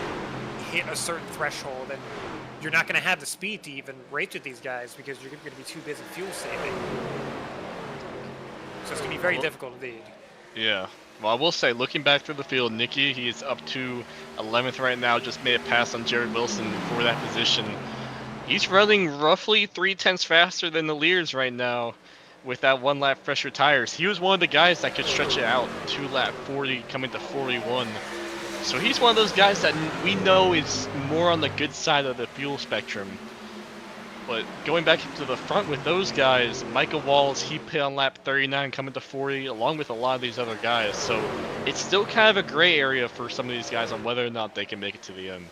S4: hit a certain threshold, and you're not going to have the speed to even race with these guys because you're going to be too busy fuel saving. So it's going to be very difficult indeed.
S3: Yeah. Well, I will say, looking back through the field, Nicky, he is up to 11th right now, just made a pass on Jared Wilson for that position. He's running roughly 3/10 faster than the leaders right now with that 1 lap fresher tires. He was one of the guys that could stretch it out to lap 40, coming to 41. So he's one of those guys that we know is more on the good side of the fuel spectrum. But going back to the front with those guys, Michael Walls, he pit on lap 39 coming to 40, along with a lot of these other guys. So it's still kind of a gray area for some of these guys on whether or not they can make it to the end.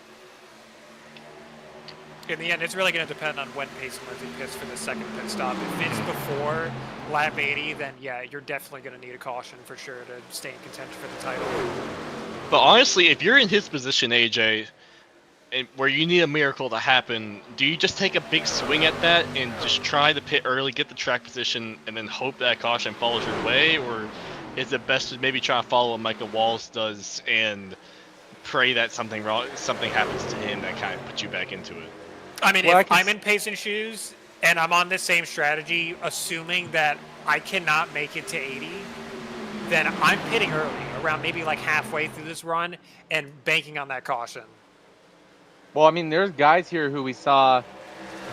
S4: In the end, it's really going to depend on when Pace and Lindsay pits for the second pit stop. If it's before lap 80, then yeah, you're definitely going to need a caution for sure to stay in contention for the title.
S3: But honestly, if you're in his position, AJ, and where you need a miracle to happen, do you just take a big swing at that and just try to pit early, get the track position, and then hope that caution follows your way? Or is it best to maybe try to follow what Michael Walls does and pray that something happens to him that kind of puts you back into it?
S4: I mean, if I'm in Payson's shoes and I'm on this same strategy, assuming that I cannot make it to 80, then I'm pitting early, around maybe like halfway through this run, and banking on that caution.
S2: Well, I mean, there's guys here who we saw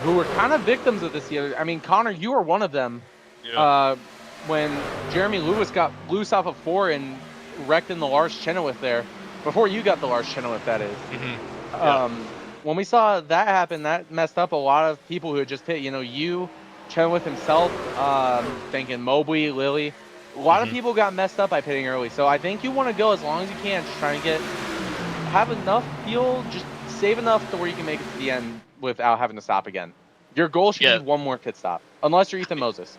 S2: who were kind of victims of this the other. I mean, Connor, you were one of them.
S3: Yeah.
S2: When Jeremy Lewis got loose off of 4 and wrecked in the Lars Chenoweth there, before you got the Lars Chenoweth, that is.
S3: Mm-hmm.
S2: When we saw that happen, that messed up a lot of people who had just hit, you, Chenoweth himself, thinking Mobley, Lilly. A lot of people got messed up by pitting early. So I think you want to go as long as you can, just trying to have enough fuel, just save enough to where you can make it to the end without having to stop again. Your goal should be one more pit stop, unless you're Ethan Moses.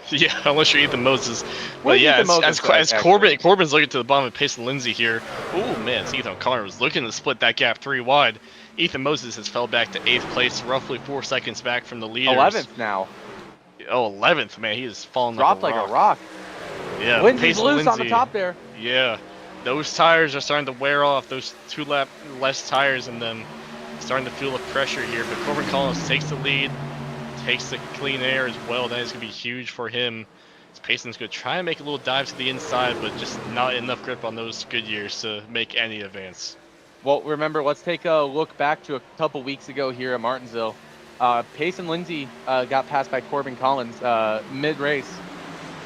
S3: Yeah, unless you're Ethan Moses. But yeah, as Corbin's looking to the bottom of Pace and Lindsay here. Oh man, Ethan Connor was looking to split that gap 3 wide. Ethan Moses has fell back to 8th place, roughly 4 seconds back from the leaders.
S2: 11th now.
S3: Oh, 11th, man. He is falling
S2: dropped
S3: like
S2: a rock.
S3: Yeah,
S2: Lindsay's loose on the top there.
S3: Yeah, those tires are starting to wear off. Those 2 lap less tires in them, starting to feel the pressure here. But Corbin Collins takes the lead, takes the clean air as well. That is going to be huge for him. Payson's going to try and make a little dive to the inside, but just not enough grip on those Goodyears to make any advance.
S2: Well, remember, let's take a look back to a couple weeks ago here at Martinsville. Pace and Lindsay got passed by Corbin Collins mid-race.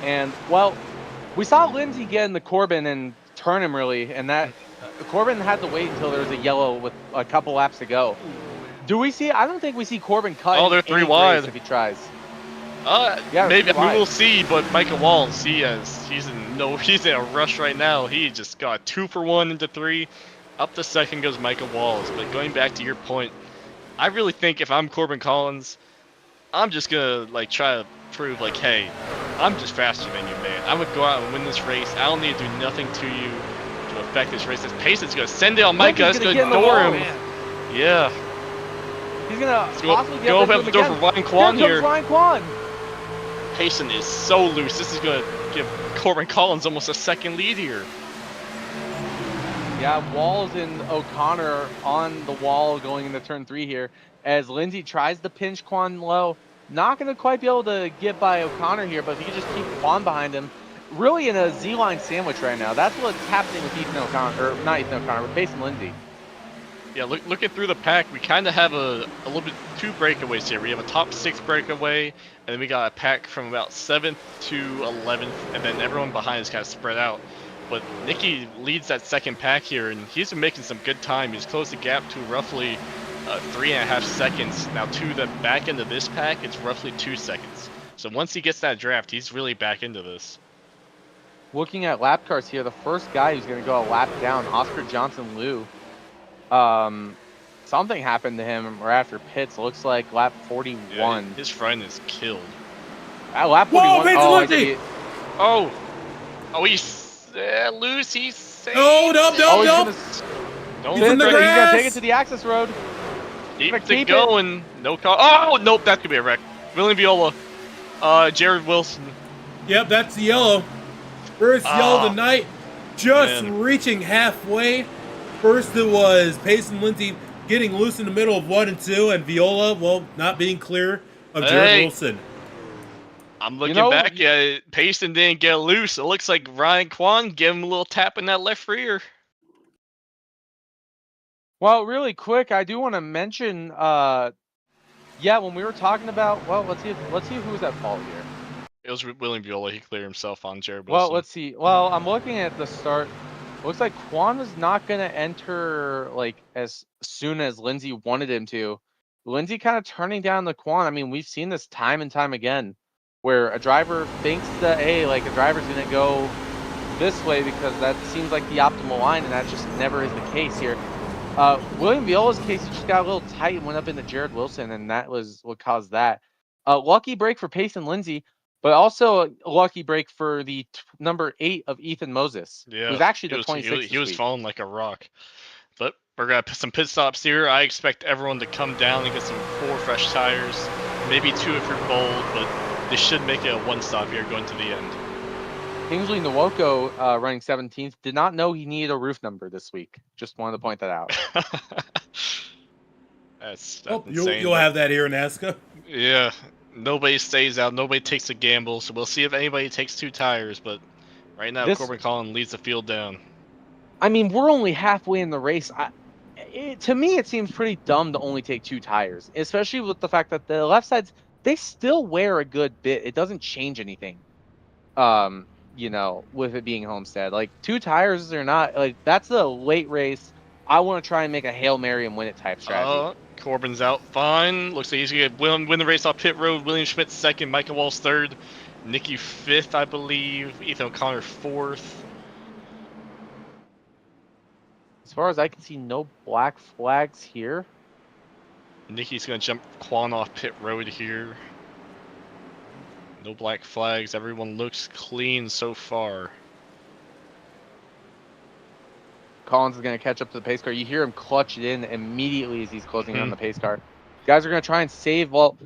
S2: And, well, we saw Lindsay get in the Corbin and turn him, really, and that Corbin had to wait until there was a yellow with a couple laps to go. Do we see? I don't think we see Corbin cut.
S3: Oh, they're 3 wide
S2: if he tries.
S3: Yeah, maybe we will see, but Michael Walls, he's in a rush right now. He just got 2 for 1 into 3. Up to second goes Michael Walls. But going back to your point, I really think if I'm Corbin Collins, I'm just gonna try to prove hey, I'm just faster than you, man. I'm gonna go out and win this race. I don't need to do nothing to you to affect this race. This Payson's gonna send it on Micah. It's gonna door him. Man. Yeah.
S2: He's gonna possibly
S3: go up the door for Ryan Kwan here.
S2: Ryan Kwan.
S3: Payson is so loose. This is gonna give Corbin Collins almost a second lead here.
S2: Yeah, Walls and O'Connor on the wall going into turn 3 here as Lindsay tries to pinch Kwan low. Not going to quite be able to get by O'Connor here, but if he can just keep Kwan behind him, really in a Z-line sandwich right now. That's what's happening with Ethan O'Connor, or not Ethan O'Connor, but Pace and Lindsay.
S3: Yeah, looking through the pack, we kind of have a little bit 2 breakaways here. We have a top 6 breakaway, and then we got a pack from about 7th to 11th, and then everyone behind is kind of spread out. But Nicky leads that second pack here, and he's been making some good time. He's closed the gap to roughly 3.5 seconds. Now to the back end of this pack, it's roughly 2 seconds. So once he gets that draft, he's really back into this.
S2: Looking at lap cars here, the first guy who's going to go a lap down, Oscar Johnson-Liu. Something happened to him right after pits. Looks like lap 41.
S3: Yeah, his friend is killed.
S2: At lap 41.
S3: He's loose. He's safe.
S1: Oh, nope.
S3: Don't
S2: he's gonna take it to the access road.
S3: Keep it going. No call. Oh, nope. That could be a wreck. William Viola. Jared Wilson.
S1: Yep, that's the yellow. First yellow of the night. Just reaching halfway. First it was Pace and Lindsay getting loose in the middle of 1 and 2, and Viola, well, not being clear of Jared Wilson.
S3: I'm looking back at it. Payson didn't get loose. It looks like Ryan Kwan gave him a little tap in that left rear.
S2: Well, really quick, I do want to mention, when we were talking about, let's see who was at fault here.
S3: It was William Viola. He cleared himself on Jared Wilson.
S2: Well, let's see. Well, I'm looking at the start. Looks like Kwan was not going to enter as soon as Lindsay wanted him to. Lindsay kind of turning down the quan. I mean, we've seen this time and time again, where a driver thinks that, hey, like a driver's going to go this way because that seems like the optimal line, and that just never is the case here. William Viola's case, he just got a little tight and went up into Jared Wilson, and that was what caused that. Lucky break for Pace and Lindsay, but also a lucky break for the number 8 of Ethan Moses, who's actually the 26th.
S3: He was falling like a rock. But we're going to put some pit stops here. I expect everyone to come down and get some 4 fresh tires. Maybe 2 if you're bold, but they should make it a 1 stop here going to the end.
S2: Kingsley Nwoko, running 17th, did not know he needed a roof number this week. Just wanted to point that out.
S3: That's
S1: insane. You'll have that here in ASCA.
S3: Yeah. Nobody stays out. Nobody takes a gamble. So we'll see if anybody takes 2 tires. But right now, Corbin Collins leads the field down.
S2: I mean, we're only halfway in the race. To me, it seems pretty dumb to only take 2 tires, especially with the fact that the left sides, they still wear a good bit. It doesn't change anything. You know, with it being Homestead, like 2 tires are not like that's a late race. I want to try and make a Hail Mary and win it type strategy.
S3: Corbin's out fine. Looks like he's gonna win the race off pit road. William Schmidt 2nd, Michael Walsh 3rd, Nicky 5th, I believe. Ethan O'Connor 4th.
S2: As far as I can see, no black flags here.
S3: Nicky's gonna jump Quan off pit road here. No black flags. Everyone looks clean so far.
S2: Collins is going to catch up to the pace car. You hear him clutch it in immediately as he's closing on the pace car. Guys are going to try and save. Well,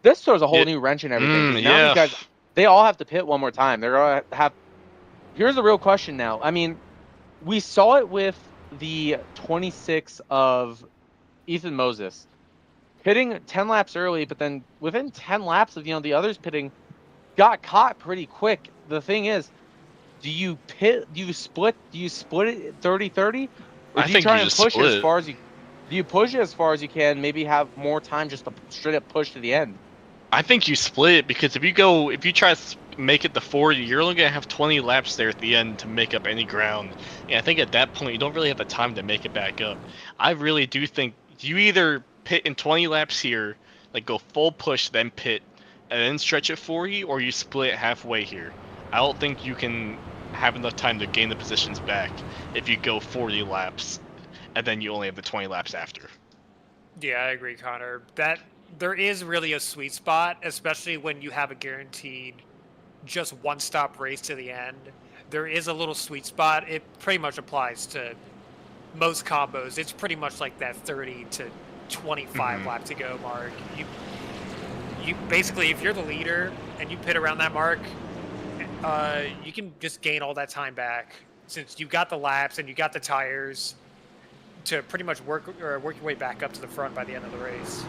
S2: this throws a whole new wrench in everything. Now these guys, they all have to pit one more time. They're going to have. Here's the real question now. I mean, we saw it with the 26 of Ethan Moses. Pitting 10 laps early, but then within 10 laps of, the others pitting, got caught pretty quick. The thing is, do you split it 30-30? Or do you try and push it as far as you do you push it as far as you can, maybe have more time just to straight up push to the end?
S3: I think you split it because if you try to make it the 40, you're only gonna have 20 laps there at the end to make up any ground. And I think at that point you don't really have the time to make it back up. I really do think you either pit in 20 laps here, like go full push, then pit, and then stretch it 40, or you split it halfway here. I don't think you can have enough time to gain the positions back if you go 40 laps, and then you only have the 20 laps after.
S4: Yeah, I agree, Connor. That there is really a sweet spot, especially when you have a guaranteed just 1-stop race to the end. There is a little sweet spot. It pretty much applies to most combos. It's pretty much like that 30 to 25 lap to go mark. You basically, if you're the leader and you pit around that mark, you can just gain all that time back since you got the laps and you got the tires to pretty much work your way back up to the front by the end of the race.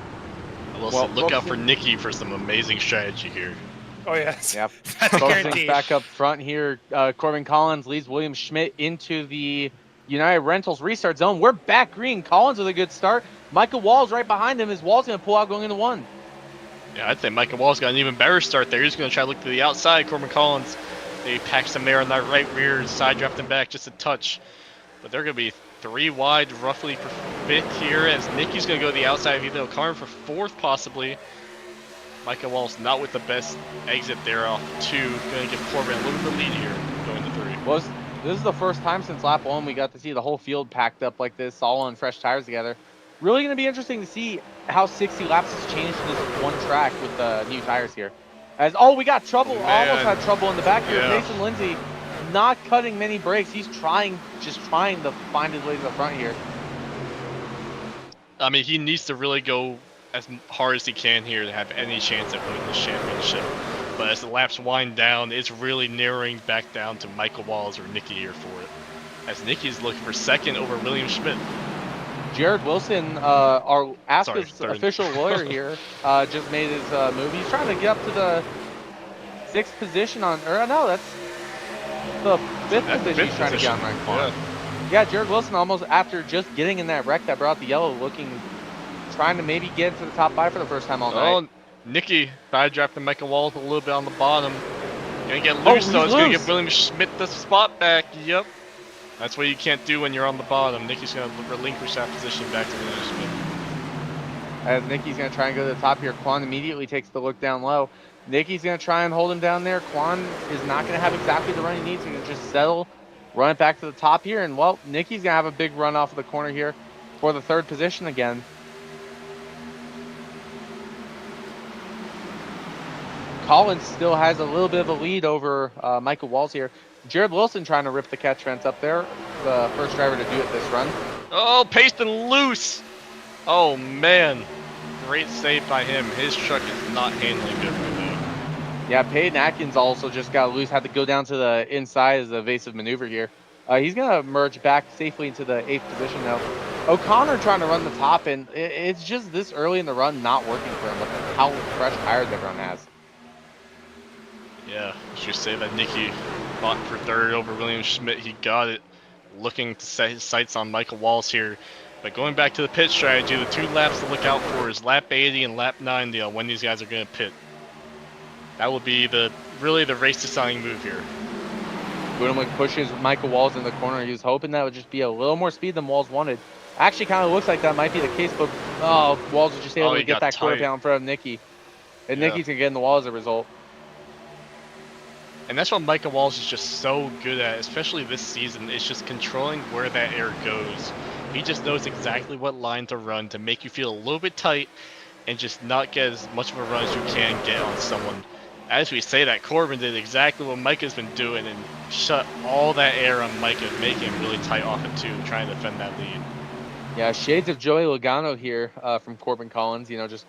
S3: Well, look out for Nicky for some amazing strategy here.
S4: Oh yes.
S2: Yep.
S4: That's guaranteed.
S2: Back up front here. Corbin Collins leads William Schmidt into the United Rentals restart zone. We're back green. Collins with a good start. Michael Wall's right behind him. His Wall's going to pull out going into 1.
S3: Yeah, I'd say Michael Wall's got an even better start there. He's going to try to look to the outside. Corbin Collins, they pack some air on that right rear, side drafting back just a touch. But they're going to be 3 wide roughly for 5th here as Nicky's going to go to the outside of Ethan O'Connor for 4th possibly. Michael Wall's not with the best exit there off 2. Going to give Corbin a little bit of lead here going to 3.
S2: This is the first time since lap 1 we got to see the whole field packed up like this, all on fresh tires together. Really going to be interesting to see how 60 laps has changed this one track with the new tires here. We got trouble. Almost had trouble in the back here. Jason Lindsay not cutting many brakes. He's just trying to find his way to the front here.
S3: I mean, he needs to really go as hard as he can here to have any chance at winning the championship. But as the laps wind down, it's really narrowing back down to Michael Walls or Nicky here for it. As Nicky's looking for 2nd over William Schmidt.
S2: Jared Wilson, our ASCA's official lawyer here, just made his move. He's trying to get up to the 6th position on, or no, that's the 5th position he's trying to get on rank 1. Yeah, Jared Wilson almost, after just getting in that wreck that brought the yellow, trying to maybe get into the top 5 for the first time all night.
S3: Nicky side drafting Michael Walls a little bit on the bottom. Gonna get loose though. It's gonna give William Schmidt the spot back. Yep. That's what you can't do when you're on the bottom. Nicky's gonna relinquish that position back to William Schmidt.
S2: as Nicky's going to try and go to the top here. Quan immediately takes the look down low. Nicky's going to try and hold him down there. Quan is not going to have exactly the run he needs. He's going to just settle, run it back to the top here. And, well, Nicky's going to have a big run off of the corner here for the third position again. Collins still has a little bit of a lead over Michael Walls here. Jared Wilson trying to rip the catch fence up there. The first driver to do it this run.
S3: Oh, Payton loose. Oh, man. Great save by him. His truck is not handling good right now.
S2: Yeah, Peyton Atkins also just got loose. Had to go down to the inside as an evasive maneuver here. He's going to merge back safely into the 8th position now. O'Connor trying to run the top, and it's just this early in the run not working for him with how fresh tires everyone has.
S3: Yeah, I should say that Nicky fought for third over William Schmidt. He got it, looking to set his sights on Michael Walls here. But going back to the pit strategy, the 2 laps to look out for is lap 80 and lap 90 on when these guys are going to pit. That will be really the race deciding move here.
S2: Boomlick pushes Michael Walls in the corner. He was hoping that would just be a little more speed than Walls wanted. Actually, kind of looks like that might be the case, but Walls was just able to get that quarter pound in front of Nicky. And Nicky's going to get in the wall as a result.
S3: And that's what Michael Walls is just so good at, especially this season. It's just controlling where that air goes. He just knows exactly what line to run to make you feel a little bit tight and just not get as much of a run as you can get on someone. As we say that, Corbin did exactly what Micah's been doing and shut all that air on Micah, making him really tight off it too, trying to defend that lead.
S2: Yeah, shades of Joey Logano here from Corbin Collins. You know, just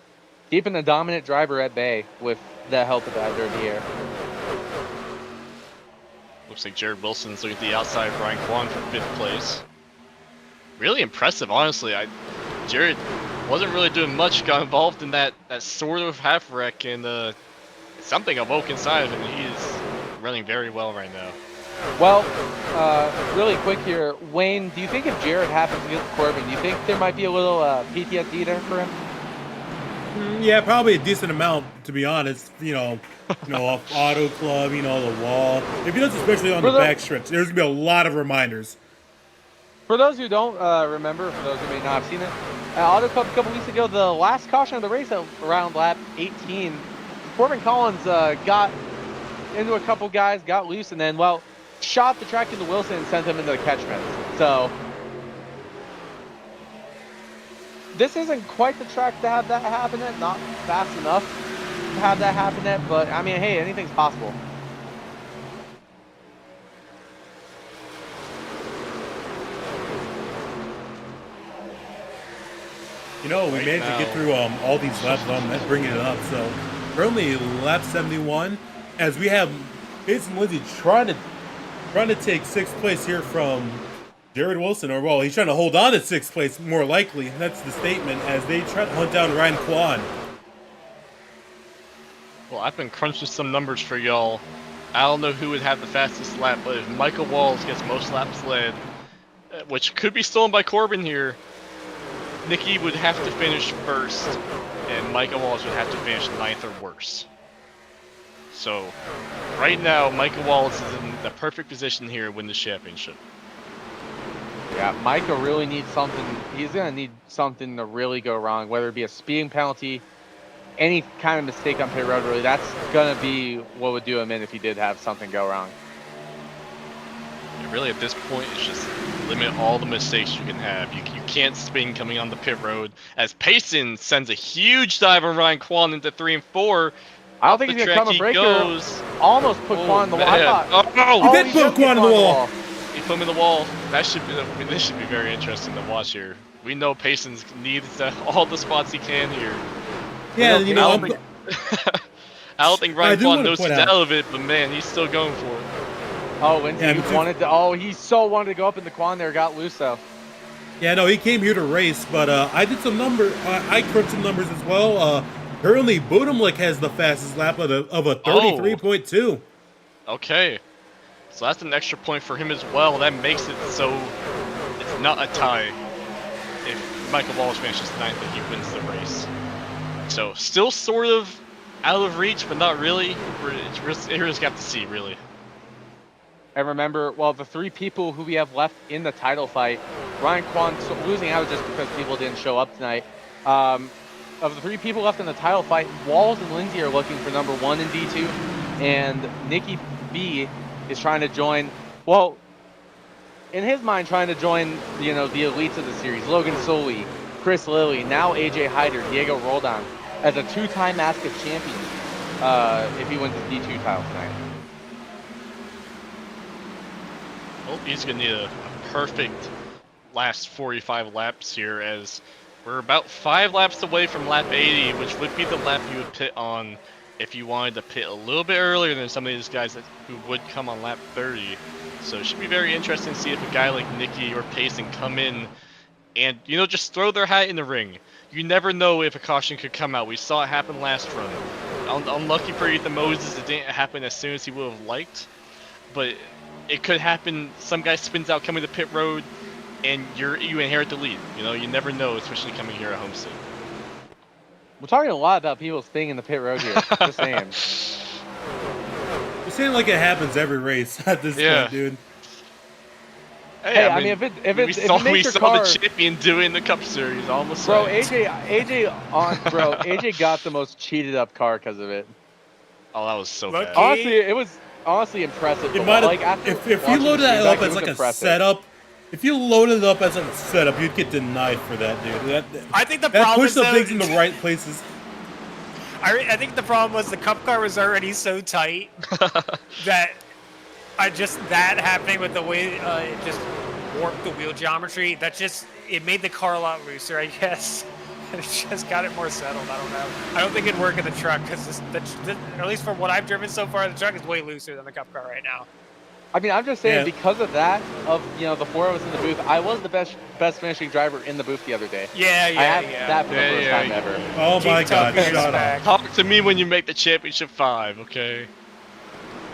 S2: keeping the dominant driver at bay with the help of that dirty air.
S3: Looks like Jared Wilson's looking at the outside of Ryan Kwan for 5th place. Really impressive, honestly. Jared wasn't really doing much, got involved in that sort of half wreck, and something awoke inside of him, and he is running very well right now.
S2: Well, really quick here, Wayne, do you think if Jared happens to get Corbin, do you think there might be a little PTSD there for him?
S1: Yeah, probably a decent amount, to be honest. Off Auto Club, the wall. If he does, especially on the back stretch, there's going to be a lot of reminders.
S2: For those who don't remember, for those who may not have seen it, at Auto Club a couple weeks ago, the last caution of the race around lap 18, Corbin Collins got into a couple guys, got loose, and then, shot the track into Wilson and sent him into the catch fence. So this isn't quite the track to have that happen at, not fast enough to have that happen at, but I mean, hey, anything's possible.
S1: We managed to get through all these laps without bringing it up. So we're only lap 71, as we have Jason Lindsay trying to take 6th place here from Jared Wilson, or he's trying to hold on to 6th place, more likely. That's the statement, as they try to hunt down Ryan Kwan.
S3: Well, I've been crunching some numbers for y'all. I don't know who would have the fastest lap, but if Michael Walls gets most laps led, which could be stolen by Corbin here, Nicky would have to finish 1st, and Michael Walls would have to finish 9th or worse. So, right now, Michael Walls is in the perfect position here to win the championship.
S2: Yeah, Micah really needs something. He's going to need something to really go wrong, whether it be a speeding penalty, any kind of mistake on pit road, really. That's going to be what would do him in if he did have something go wrong.
S3: And really, at this point, it's just limit all the mistakes you can have. You can't spin coming on the pit road, as Payson sends a huge dive on Ryan Kwan into 3 and 4.
S2: I don't think he's going to come a breaker. Almost put Kwan in the wall.
S1: He did put Kwan in the wall.
S3: He put him in the wall. This should be very interesting to watch here. We know Payson needs all the spots he can here.
S1: Yeah,
S3: I don't think Ryan Kwan knows he's out of it, but man, he's still going for it.
S2: Oh, Lindsay he so wanted to go up in the Kwan there, got loose though.
S1: Yeah, no, he came here to race, but I did some numbers. I crunched some numbers as well. Currently, Budimlik has the fastest lap of a 33.2.
S3: Okay, so that's an extra point for him as well. That makes it so it's not a tie if Michael Walsh finishes 9th and he wins the race. So still sort of out of reach, but not really. We're just got to see, really.
S2: And remember, the 3 people who we have left in the title fight, Ryan Kwan losing out just because people didn't show up tonight. of the 3 people left in the title fight, Walls and Lindsay are looking for number 1 in D2, and Nikki B is trying to join, well, in his mind, trying to join, the elites of the series. Logan Soley, Chris Lilly, now AJ Hyder, Diego Roldan, as a 2-time ASCA champion, if he wins his D2 title tonight.
S3: Well, he's going to need a perfect last 45 laps here, as we're about 5 laps away from lap 80, which would be the lap you would pit on if you wanted to pit a little bit earlier than some of these guys who would come on lap 30. So it should be very interesting to see if a guy like Nicky or Payson come in and, just throw their hat in the ring. You never know if a caution could come out. We saw it happen last run. Unlucky for Ethan Moses, it didn't happen as soon as he would have liked, but it could happen. Some guy spins out coming to pit road, and you inherit the lead. You never know, especially coming here at Homestead.
S2: We're talking a lot about people staying in the pit road here. Just saying.
S1: You're saying like it happens every race at this point, dude.
S2: Hey, I mean, we saw
S3: the champion do it in the Cup Series, almost.
S2: Bro, AJ got the most cheated up car because of it.
S3: Oh, that was so bad.
S2: Honestly, it was impressive.
S1: It might have, if you loaded that up as like a setup. If you loaded it up as a setup, you'd get denied for that, dude.
S4: I think the problem
S1: is that pushed the things in the right places.
S4: I think the problem was the Cup car was already so tight that that happening with the way it just warped the wheel geometry. It made the car a lot looser, I guess. It just got it more settled. I don't know. I don't think it'd work in the truck because at least from what I've driven so far, the truck is way looser than the Cup car right now.
S2: I mean, I'm just saying, because of that, the 4 of us in the booth, I was the best finishing driver in the booth the other day.
S4: Yeah.
S2: I had that for the first time ever.
S1: Oh my God, shut up.
S3: Talk to me when you make the championship 5, okay?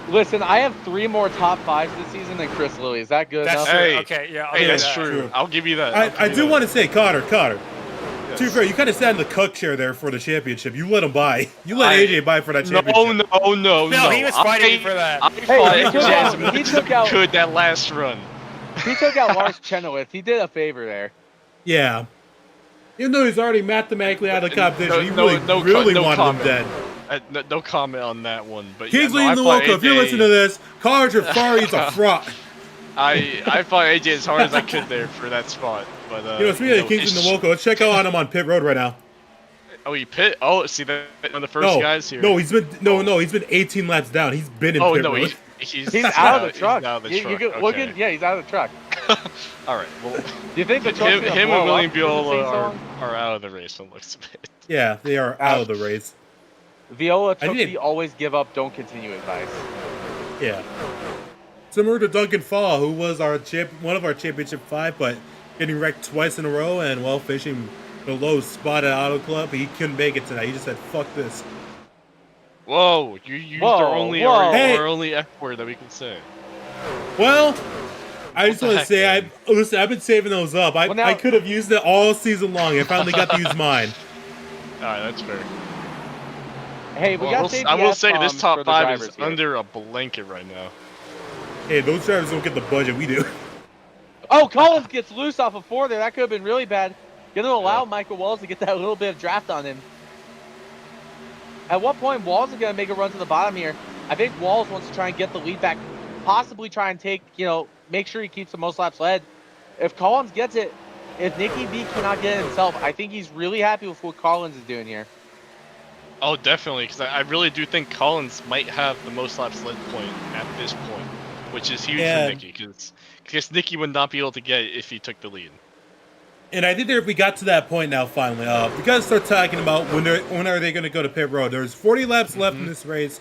S2: Listen, I have 3 more top 5s this season than Chris Lilly. Is that good enough?
S3: Hey,
S4: okay, yeah.
S3: That's true. I'll give you that.
S1: I do want to say, Carter. Yes. To be fair, you kind of sat in the cuck chair there for the championship. You let him buy. You let AJ buy for that championship.
S3: No.
S4: No, he was fighting for that.
S2: He took out
S3: that last run.
S2: He took out Lars Chenoweth. He did a favor there.
S1: Yeah. Even though he's already mathematically out of the competition, he really wanted him dead.
S3: No comment on that one. But
S1: Kingsley in the Woco, if you listen to this, Carter Jafari's a fraud.
S3: I fought AJ as hard as I could there for that spot. But
S1: speaking of Kingsley in the Woco, let's check out on him on pit road right now.
S3: Oh, he pit? Oh, see that one of the first guys here.
S1: No, he's been 18 laps down. He's been in pit road.
S2: He's out of the truck.
S3: He's out of the truck.
S2: He's out of the truck.
S3: All right. Well,
S2: do you think the
S3: him and William Viola are out of the race? It looks a bit.
S1: Yeah, they are out of the race.
S2: Viola took the always give up, don't continue advice.
S1: Yeah. Similar to Duncan Fall, who was one of our championship 5, but getting wrecked twice in a row and finishing the low spot at Auto Club. He couldn't make it tonight. He just said, "Fuck this."
S3: Whoa! You used our only F word that we can say.
S1: Well, I just want to say, I've been saving those up. I could have used it all season long. I finally got to use mine.
S3: All right, that's fair.
S2: Hey,
S3: I will say this top 5 is under a blanket right now.
S1: Hey, those drivers don't get the budget we do.
S2: Oh, Collins gets loose off of 4 there. That could have been really bad. Going to allow Michael Walls to get that little bit of draft on him. At what point Walls is going to make a run to the bottom here? I think Walls wants to try and get the lead back, possibly try and take, make sure he keeps the most laps led. If Collins gets it, if Nicky B cannot get it himself, I think he's really happy with what Collins is doing here.
S3: Oh, definitely, because I really do think Collins might have the most laps led point at this point, which is huge for Nicky, because Nicky would not be able to get it if he took the lead.
S1: And I think that if we got to that point now, finally, we got to start talking about when are they going to go to pit road. There's 40 laps left in this race.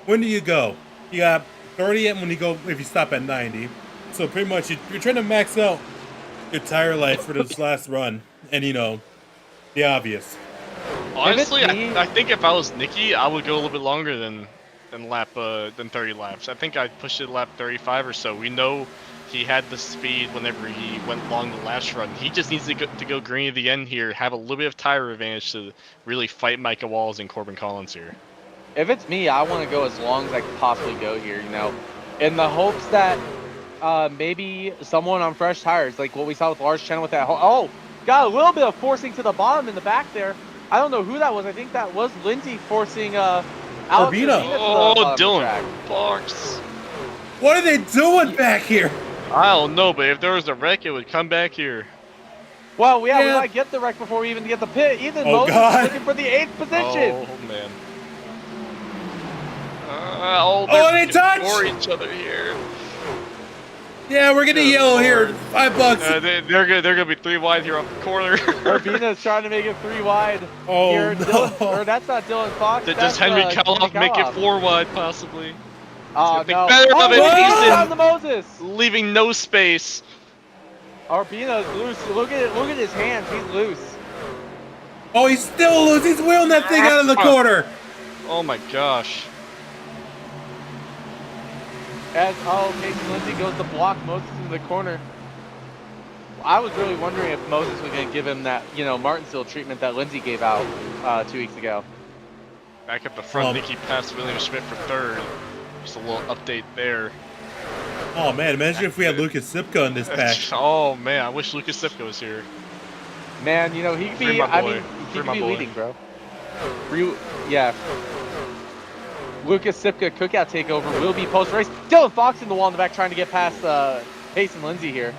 S1: When do you go? You got 30 if you stop at 90. So pretty much you're trying to max out your tire life for this last run, and the obvious.
S3: Honestly, I think if I was Nicky, I would go a little bit longer than 30 laps. I think I'd push it lap 35 or so. We know he had the speed whenever he went long the last run. He just needs to go green at the end here, have a little bit of tire advantage to really fight Micah Walls and Corbin Collins here.
S2: If it's me, I want to go as long as I can possibly go here, in the hopes that maybe someone on fresh tires, like what we saw with Lars Chen with that. Oh, got a little bit of forcing to the bottom in the back there. I don't know who that was. I think that was Lindsay forcing Alex
S1: Urbina.
S2: to the
S3: Oh,
S2: bottom of the
S3: Dylan
S2: track.
S3: Fox.
S1: What are they doing back here?
S3: I don't know, but if there was a wreck, it would come back here.
S2: Well, yeah, we
S1: Yeah.
S2: might get the wreck before we even get the pit. Ethan
S1: Oh,
S2: Moses
S1: God.
S2: is looking for the 8th position.
S3: Oh man.
S1: Oh,
S3: They're
S1: they touch!
S3: for each other here.
S1: Yeah, we're getting yellow here. $5.
S3: They're gonna be 3 wide here off the corner.
S2: Urbina's trying to make it 3 wide.
S1: Oh,
S2: here.
S1: no.
S2: Dylan, or that's not Dylan Fox.
S3: Does
S2: That's,
S3: Henry Kaloff make it
S2: Kaloff.
S3: 4 wide possibly?
S2: Oh,
S3: Think
S2: no.
S3: better of it,
S2: Urbina's
S3: Ethan.
S2: on the Moses.
S3: Leaving no space.
S2: Urbina's loose. Look at his hands. He's loose.
S1: Oh, he's still loose. He's wheeling that thing out of the corner.
S3: Oh my gosh.
S2: As Casey Lindsay goes to block Moses into the corner. I was really wondering if Moses was going to give him that, Martinsville treatment that Lindsay gave out 2 weeks ago.
S3: Back at the front, Nicky passed William Schmidt for 3rd. Just a little update there.
S1: Oh, man. Imagine if we had Lucas Sipka in this pack.
S3: Oh man, I wish Lucas Sipka was here.
S2: Man, he could
S3: Free
S2: be,
S3: my
S2: I
S3: boy.
S2: mean, he
S3: Free
S2: could
S3: my
S2: be
S3: boy.
S2: leading, bro. Yeah. Lucas Sipka cookout takeover will be post-race. Dylan Fox in the wall in the back trying to get past Pace and Lindsay here.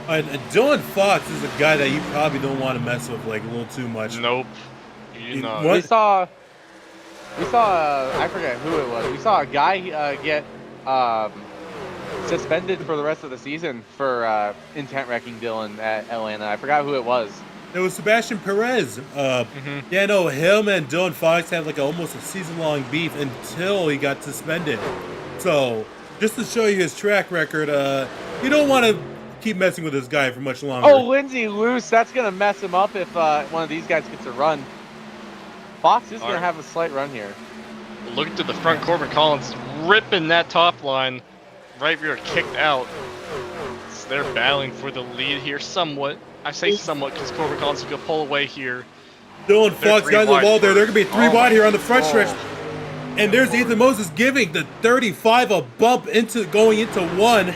S1: And Dylan Fox is a guy that you probably don't want to mess with like a little too much.
S3: Nope. You know.
S1: What?
S2: We saw I forget who it was. We saw a guy get suspended for the rest of the season for intent wrecking Dylan at Atlanta. I forgot who it was.
S1: It was Sebastian Perez. Yeah, no, him and Dylan Fox had like almost a season-long beef until he got suspended. So, just to show you his track record, you don't want to keep messing with this guy for much longer.
S2: Oh, Lindsay loose. That's going to mess him up if one of these guys gets a run. Fox is going to have a slight run here.
S3: Look to the front. Corbin Collins ripping that top line. Right rear kicked out. So they're battling for the lead here somewhat. I say somewhat because Corbin Collins is going to pull away here.
S1: Dylan Fox got the wall there. They're going to be 3 wide here on the front stretch.
S3: Oh.
S1: And there's Ethan Moses giving the 35 a bump going into 1.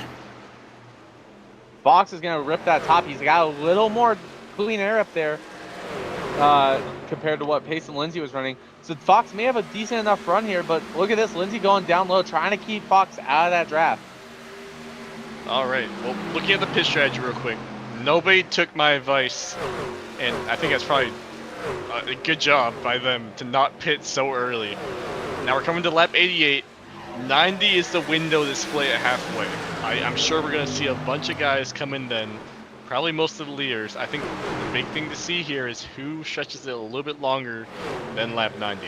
S2: Fox is going to rip that top. He's got a little more clean air up there compared to what Pace and Lindsay was running. So Fox may have a decent enough run here, but look at this. Lindsay going down low, trying to keep Fox out of that draft.
S3: All right. Well, looking at the pit strategy real quick. Nobody took my advice, and I think that's probably a good job by them to not pit so early. Now we're coming to lap 88. 90 is the window to split at halfway. I'm sure we're going to see a bunch of guys come in then. Probably most of the leaders. I think the big thing to see here is who stretches it a little bit longer than lap 90.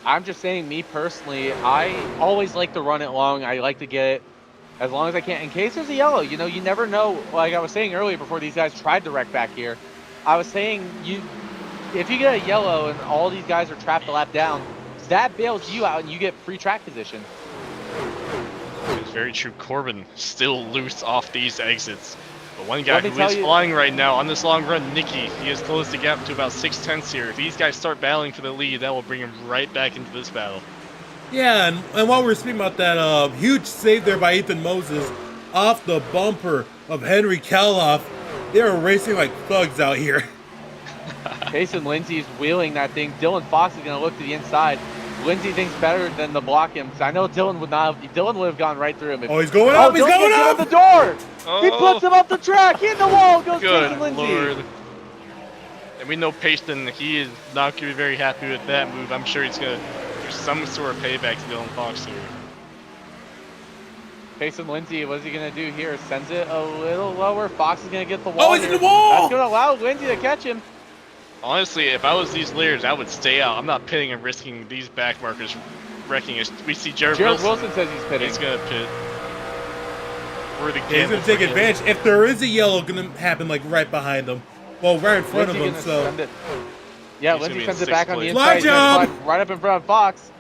S2: I'm just saying, me personally, I always like to run it long. I like to get it as long as I can. In case there's a yellow, you never know. Like I was saying earlier before these guys tried to wreck back here, I was saying if you get a yellow and all these guys are trapped a lap down, that bails you out and you get free track position.
S3: It's very true. Corbin still loose off these exits. But one guy
S2: Let me
S3: who
S2: tell
S3: is
S2: you-
S3: flying right now on this long run, Nicky, he has closed the gap to about 6/10 here. If these guys start battling for the lead, that will bring him right back into this battle.
S1: Yeah, and while we're speaking about that huge save there by Ethan Moses off the bumper of Henry Kaloff, they're racing like thugs out here.
S2: Pace and Lindsay's wheeling that thing. Dylan Fox is going to look to the inside. Lindsay thinks better than to block him. Because I know Dylan would not. Dylan would have gone right through him.
S1: Oh, he's going up! He's
S2: Dylan
S1: going
S2: gets
S1: up!
S2: out the door.
S3: Oh.
S2: He puts him up the track. Hit the wall. Goes Pace
S3: Good
S2: and Lindsay.
S3: lord. And we know Payton, he is not going to be very happy with that move. I'm sure he's going to do some sort of payback to Dylan Fox here.
S2: Pace and Lindsay, what's he going to do here? Sends it a little lower. Fox is going to get the wall.
S1: Oh, he's in
S2: here.
S1: the wall!
S2: That's going to allow Lindsay to catch him.
S3: Honestly, if I was these leaders, I would stay out. I'm not pitting and risking these back markers wrecking us. We see Jared
S2: Wilson says he's pitting.
S3: He's going to pit. Worthy
S1: He's
S3: gamble
S1: going to take
S3: for him.
S1: advantage. If there is a yellow going to happen like right behind him, well, right in front
S2: Lindsay
S1: of him,
S2: gonna
S1: so.
S2: send it. Yeah,
S3: He's gonna
S2: Lindsay
S3: be in
S2: sends it
S3: sixth
S2: back on the
S3: place.
S2: inside.
S1: Fly
S2: He's gonna
S1: job!
S2: slide right up in front of Fox.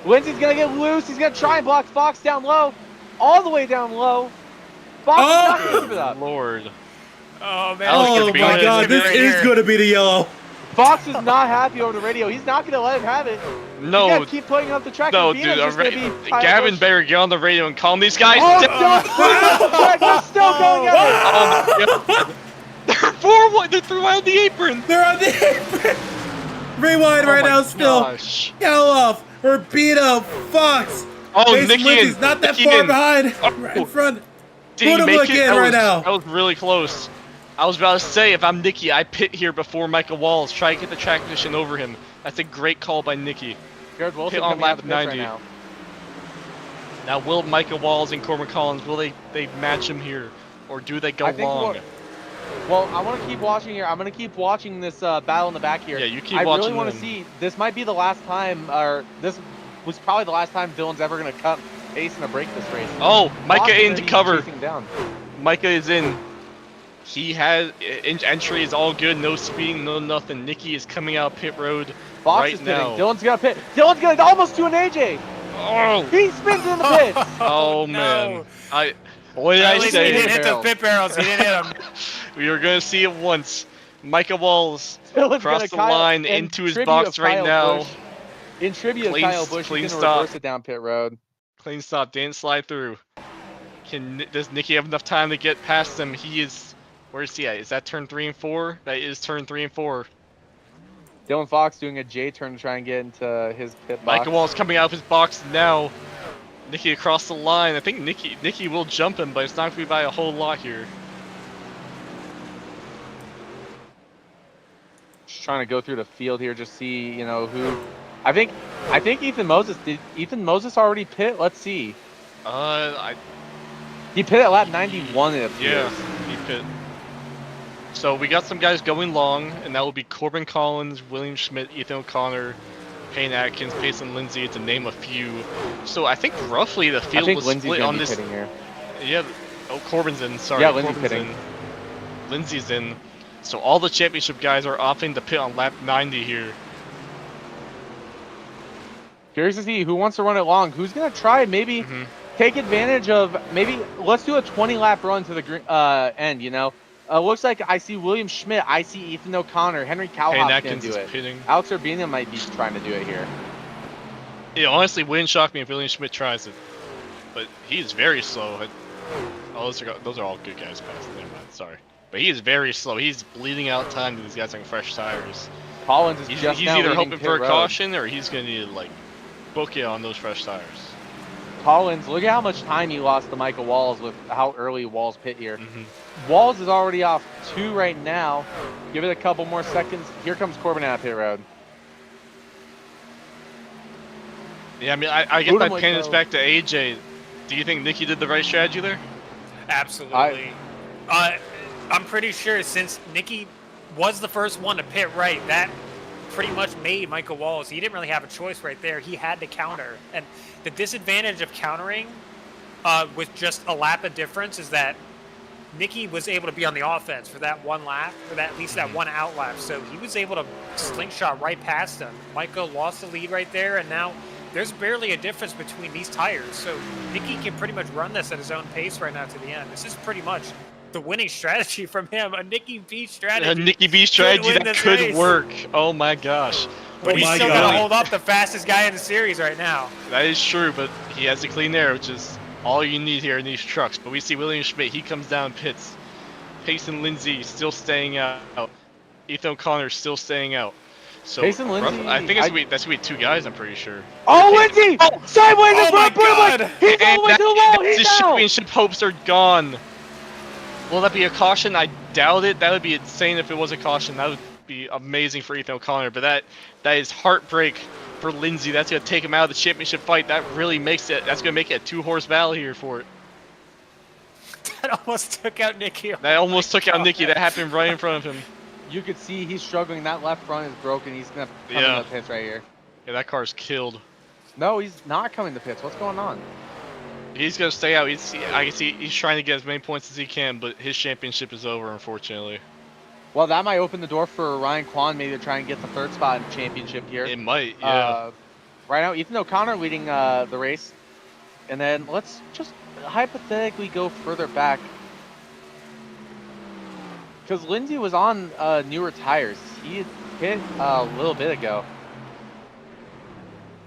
S2: Lindsay's going to get loose. He's going to try and block Fox down low. All the way down low. Fox is not going to give it up.
S3: Lord.
S4: Oh, man.
S3: Alex
S1: Oh
S3: gonna
S1: my
S3: be honest,
S1: god, this
S4: right
S1: is
S4: here.
S1: going to be the yellow.
S2: Fox is not happy over the radio. He's not going to let him have it.
S3: No,
S2: You gotta keep putting up the track.
S3: no,
S2: Urbina's
S3: dude.
S2: just gonna be
S3: Gavin better get on the radio and calm these guys
S2: Oh,
S3: down.
S2: Dylan, the track is still going at it.
S3: Oh, my God. They're 4 wide. They're 3 wide on the apron.
S1: They're on the apron. Rewind right now, still.
S3: Gosh.
S1: Yell off or beat up Fox.
S3: Oh,
S1: Mason
S3: Nicky
S1: Lindsay's
S3: in.
S1: not that
S3: Nicky
S1: far
S3: in.
S1: behind.
S3: Oh.
S1: Right in front.
S3: Did he
S1: Put him
S3: make
S1: look
S3: it?
S1: in
S3: That
S1: right
S3: was,
S1: now.
S3: that was really close. I was about to say, if I'm Nicky, I pit here before Micah Walls. Try to get the track position over him. That's a great call by Nicky.
S2: Jared Wilson
S3: Pit on
S2: coming out
S3: lap
S2: of the pits
S3: 90.
S2: right now.
S3: Now, will Micah Walls and Corbin Collins, will they match him here? Or do they go
S2: I think
S3: long?
S2: Well, I want to keep watching here. I'm going to keep watching this battle in the back here.
S3: Yeah, you keep
S2: I
S3: watching
S2: really want to
S3: them.
S2: see. This might be the last time, or this was probably the last time Dylan's ever going to cut pace and break this race.
S3: Oh,
S2: Fox
S3: Micah
S2: is
S3: in to
S2: gonna be
S3: cover.
S2: chasing down.
S3: Micah is in. He has entry is all good, no speeding, no nothing. Nicky is coming out pit road
S2: Fox
S3: right
S2: is pitting.
S3: now.
S2: Dylan's going to pit. Dylan's going to almost do an AJ.
S3: Oh,
S2: He spins in the pits.
S3: oh
S4: no.
S3: man. What did
S4: At
S3: I
S4: least he didn't
S3: say?
S4: hit those pit barrels. He didn't hit them.
S3: We are gonna see it once. Micah Walls
S2: Dylan's
S3: cross
S2: gonna
S3: the
S2: Kyle-
S3: line
S2: in
S3: into his
S2: tribute
S3: box
S2: of
S3: right
S2: Kyle
S3: now.
S2: Busch- in tribute of
S3: Clean-
S2: Kyle Busch,
S3: clean
S2: he's going to
S3: stop.
S2: reverse it down pit road.
S3: Clean stop, didn't slide through. Does Nicky have enough time to get past him? He is. Where is he at? Is that turn 3 and 4? That is turn 3 and 4.
S2: Dylan Fox doing a J turn to try and get into his pit box.
S3: Micah Walls coming out of his box now. Nicky across the line. I think Nicky will jump him, but it's not going to be by a whole lot here.
S2: Just trying to go through the field here, just see, you know, who. I think Ethan Moses did. Ethan Moses already pit. Let's see. He pit at lap 91. It appears.
S3: Yeah, he pit. So we got some guys going long, and that will be Corbin Collins, William Schmidt, Ethan O'Connor, Payne Atkins, Payson Lindsay, to name a few. So I think roughly the field was
S2: Lindsay's
S3: split
S2: gonna
S3: on
S2: be
S3: this.
S2: pitting here.
S3: Yeah. Oh, Corbin's in. Sorry.
S2: Yeah, Lindsay's
S3: Corbin's
S2: pitting.
S3: in. Lindsay's in. So all the championship guys are opting to pit on lap 90 here.
S2: Curious to see who wants to run it long. Who's gonna try maybe take advantage of let's do a 20 lap run to the end. You know, looks like I see William Schmidt, I see Ethan O'Connor, Henry
S3: Payne
S2: Cowhop's gonna
S3: Atkins
S2: do
S3: is
S2: it.
S3: pitting.
S2: Alex Urbina might be trying to do it here.
S3: Yeah, honestly, wouldn't shock me if William Schmidt tries it, but he's very slow. Oh, those are all good guys past. Never mind. Sorry, but he is very slow. He's bleeding out time to these guys on fresh tires.
S2: Collins is
S3: He's
S2: just now
S3: either
S2: leaving
S3: hoping
S2: pit
S3: for a
S2: road.
S3: caution or he's gonna need to like book it on those fresh tires.
S2: Collins, look at how much time he lost to Michael Walls with how early Walls pit here. Walls is already off 2 right now. Give it a couple more seconds. Here comes Corbin out of pit road.
S3: Yeah, I mean, I guess
S2: Put
S3: my
S2: him like
S3: pin is
S2: though.
S3: back to AJ. Do you think Nicky did the right strategy there?
S4: Absolutely. I'm pretty sure since Nicky was the first one to pit right, that pretty much made Michael Walls. He didn't really have a choice right there. He had to counter. And the disadvantage of countering with just a lap of difference is that Nicky was able to be on the offense for that one lap, or at least that one out lap. So he was able to slingshot right past him. Michael lost the lead right there, and now there's barely a difference between these tires. So Nicky can pretty much run this at his own pace right now to the end. This is pretty much the winning strategy from him, a Nicky B strategy.
S3: A Nicky B strategy
S4: win
S3: that
S4: this
S3: could
S4: race.
S3: work. Oh my gosh.
S4: But he's
S1: my
S4: still
S1: God.
S4: going to hold up the fastest guy in the series right now.
S3: That is true, but he has a clean air, which is all you need here in these trucks. But we see William Schmidt, he comes down pits. Payson Lindsay still staying out. Ethan O'Connor still staying out. So
S2: Payson Lindsay,
S3: I think that's gonna be 2 guys, I'm pretty sure.
S2: Oh, Lindsay! Sideways
S4: Oh
S2: in
S4: my
S2: front, put him like,
S4: God.
S2: he's all the way to the wall,
S3: His
S2: he's out!
S3: championship hopes are gone. Will that be a caution? I doubt it. That would be insane if it was a caution. That would be amazing for Ethan O'Connor. But that is heartbreak for Lindsay. That's gonna take him out of the championship fight. That really makes it. That's gonna make it a 2-horse battle here for it.
S4: That almost took out Nicky.
S3: That almost took out Nicky. That happened right in front of him.
S2: You could see he's struggling. That left front is broken. He's gonna come
S3: Yeah.
S2: in the pits right here.
S3: Yeah, that car's killed.
S2: No, he's not coming to pits. What's going on?
S3: He's gonna stay out. I can see he's trying to get as many points as he can, but his championship is over, unfortunately.
S2: Well, that might open the door for Ryan Kwan maybe to try and get the 3rd spot in the championship here.
S3: It might, yeah.
S2: Right now, Ethan O'Connor leading the race. And then let's just hypothetically go further back. Because Lindsay was on newer tires. He had hit a little bit ago.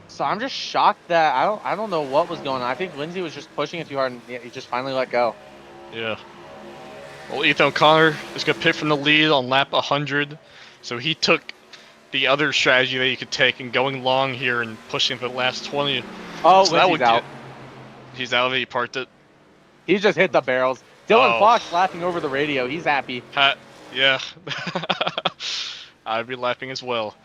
S2: So I'm just shocked that I don't know what was going on. I think Lindsay was just pushing it too hard and he just finally let go.
S3: Yeah. Well, Ethan O'Connor is going to pit from the lead on lap 100. So he took the other strategy that you could take and going long here and pushing for the last 20.
S2: Oh,
S3: so that would
S2: out.
S3: He's out of it. He parked it.
S2: He's just hit the barrels. Dylan Fox laughing over the radio. He's happy.
S3: Yeah. I'd be laughing as well.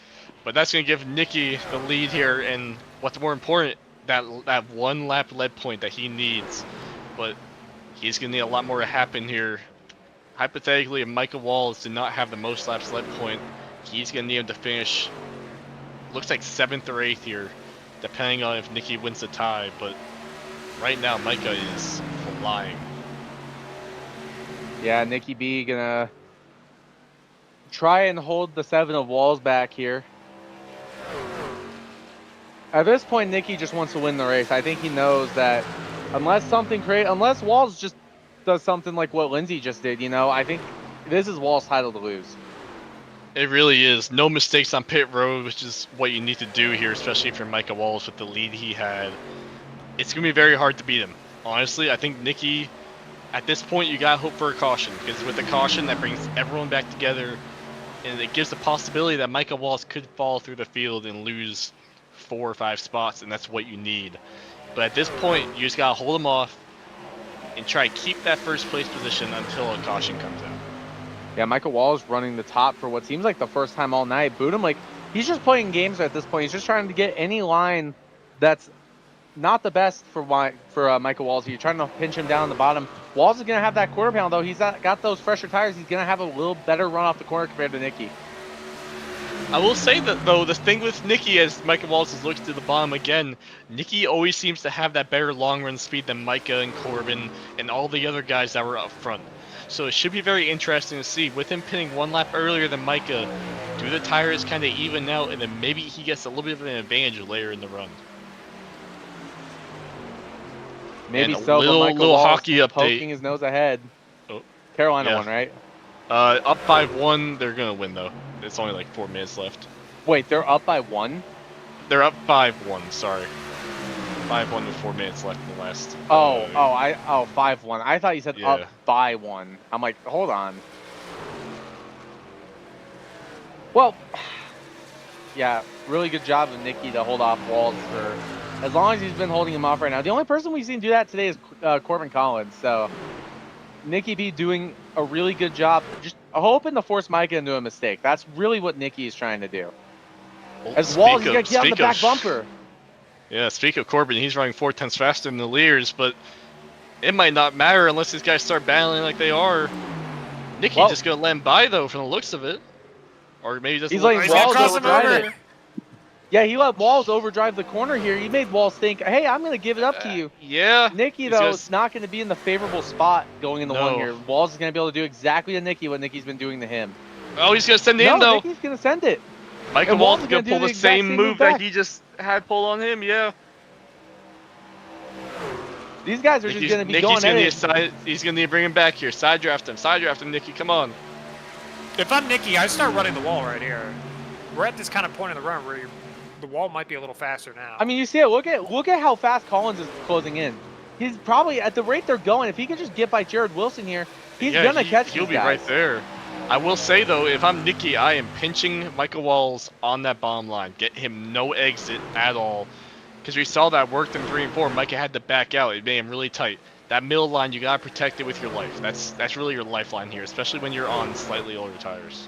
S3: But that's going to give Nicky the lead here, and what's more important, that one lap lead point that he needs. But he's going to need a lot more to happen here. Hypothetically, if Michael Walls did not have the most laps lead point, he's going to need him to finish, looks like 7th or 8th here, depending on if Nicky wins the tie. But right now, Micah is flying.
S2: Yeah, Nicky B gonna try and hold the 7 of Walls back here. At this point, Nicky just wants to win the race. I think he knows that unless Walls just does something like what Lindsay just did, you know, I think this is Walls' title to lose.
S3: It really is. No mistakes on pit road, which is what you need to do here, especially if you're Micah Walls with the lead he had. It's going to be very hard to beat him. Honestly, I think Nicky, at this point, you got to hope for a caution, because with the caution, that brings everyone back together, and it gives the possibility that Micah Walls could fall through the field and lose 4 or 5 spots, and that's what you need. But at this point, you just got to hold him off and try to keep that first place position until a caution comes out.
S2: Yeah, Michael Walls running the top for what seems like the first time all night. Boot like, he's just playing games at this point. He's just trying to get any line that's not the best for Michael Walls. You're trying to pinch him down the bottom. Walls is going to have that quarter pound, though. He's got those fresher tires. He's going to have a little better run off the corner compared to Nicky.
S3: I will say that, though, the thing with Nicky, as Michael Walls looks to the bottom again, Nicky always seems to have that better long-run speed than Micah and Corbin and all the other guys that were up front. So it should be very interesting to see, with him pitting 1 lap earlier than Micah, do the tires kind of even out, and then maybe he gets a little bit of an advantage later in the run.
S2: Maybe
S3: and
S2: so,
S3: little,
S2: but Michael
S3: little
S2: Walls
S3: hockey update.
S2: Poking his nose ahead.
S3: Oh,
S2: Carolina
S3: yeah.
S2: won, right?
S3: Up 5-1, they're going to win, though. It's only like 4 minutes left.
S2: Wait, they're up by 1?
S3: They're up 5-1, sorry. 5-1 with 4 minutes left in the last.
S2: 5-1. I thought you said
S3: Yeah.
S2: up by 1. I'm like, hold on. Well, yeah, really good job of Nicky to hold off Walls for as long as he's been holding him off right now. The only person we've seen do that today is Corbin Collins. So Nicky B doing a really good job, just hoping to force Micah into a mistake. That's really what Nicky is trying to do. As Walls, he's gonna get on the back bumper.
S3: Yeah, speak of Corbin, he's running 4 tenths faster than the leaders, but it might not matter unless these guys start battling like they are. Nicky's just gonna let him by, though, from the looks of it. Or maybe just
S2: he's letting Walls overdrive it. Yeah, he let Walls overdrive the corner here. He made Walls think, hey, I'm going to give it up to you.
S3: Yeah.
S2: Nicky, though, is not going to be in the favorable spot going in the 1 here. Walls is going to be able to do exactly to Nicky what Nicky's been doing to him.
S3: Oh, he's going to send it in, though.
S2: Nicky's going to send it.
S3: Michael Walls is going to pull the same move that he just had pulled on him, yeah.
S2: These guys are just going to be going at it.
S3: He's going to need to bring him back here. Side draft him, Nicky, come on.
S4: If I'm Nicky, I start running the wall right here. We're at this kind of point in the run where the wall might be a little faster now.
S2: I mean, you see it. Look at how fast Collins is closing in. He's probably, at the rate they're going, if he could just get by Jared Wilson here, he's going to catch these guys.
S3: He'll be right there. I will say, though, if I'm Nicky, I am pinching Michael Walls on that bottom line. Get him no exit at all. Because we saw that worked in 3 and 4. Micah had to back out. It made him really tight. That middle line, you got to protect it with your life. That's really your lifeline here, especially when you're on slightly older tires.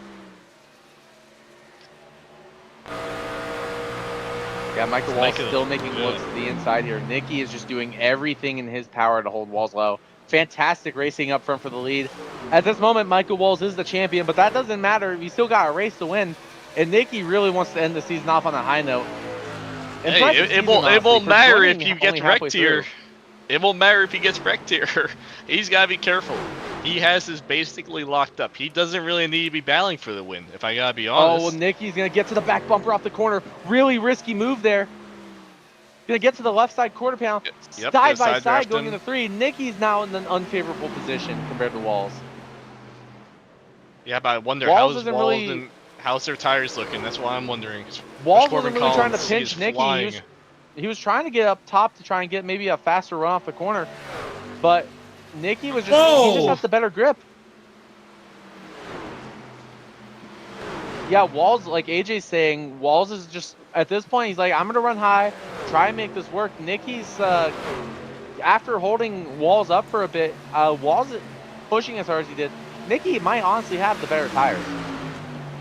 S2: Yeah, Michael Walls still making looks to the inside here. Nicky is just doing everything in his power to hold Walls low. Fantastic racing up front for the lead. At this moment, Michael Walls is the champion, but that doesn't matter. You still got a race to win, and Nicky really wants to end the season off on a high note.
S3: Hey, it won't matter if he gets wrecked here. It won't matter if he gets wrecked here. He's got to be careful. He has his basically locked up. He doesn't really need to be battling for the win, if I got to be honest.
S2: Oh, well, Nicky's going to get to the back bumper off the corner. Really risky move there. Going to get to the left side quarter pound.
S3: Yep,
S2: side by side going into 3. Nicky's now in an unfavorable position compared to Walls.
S3: Yeah, but I wonder how's their tires looking. That's what I'm wondering.
S2: Walls wasn't really trying to pinch Nicky. He was trying to get up top to try and get maybe a faster run off the corner. But Nicky was he just has the better grip. Yeah, Walls, like AJ's saying, Walls is just, at this point, he's like, I'm going to run high, try and make this work. Nicky's, after holding Walls up for a bit, Walls pushing as hard as he did, Nicky might honestly have the better tires.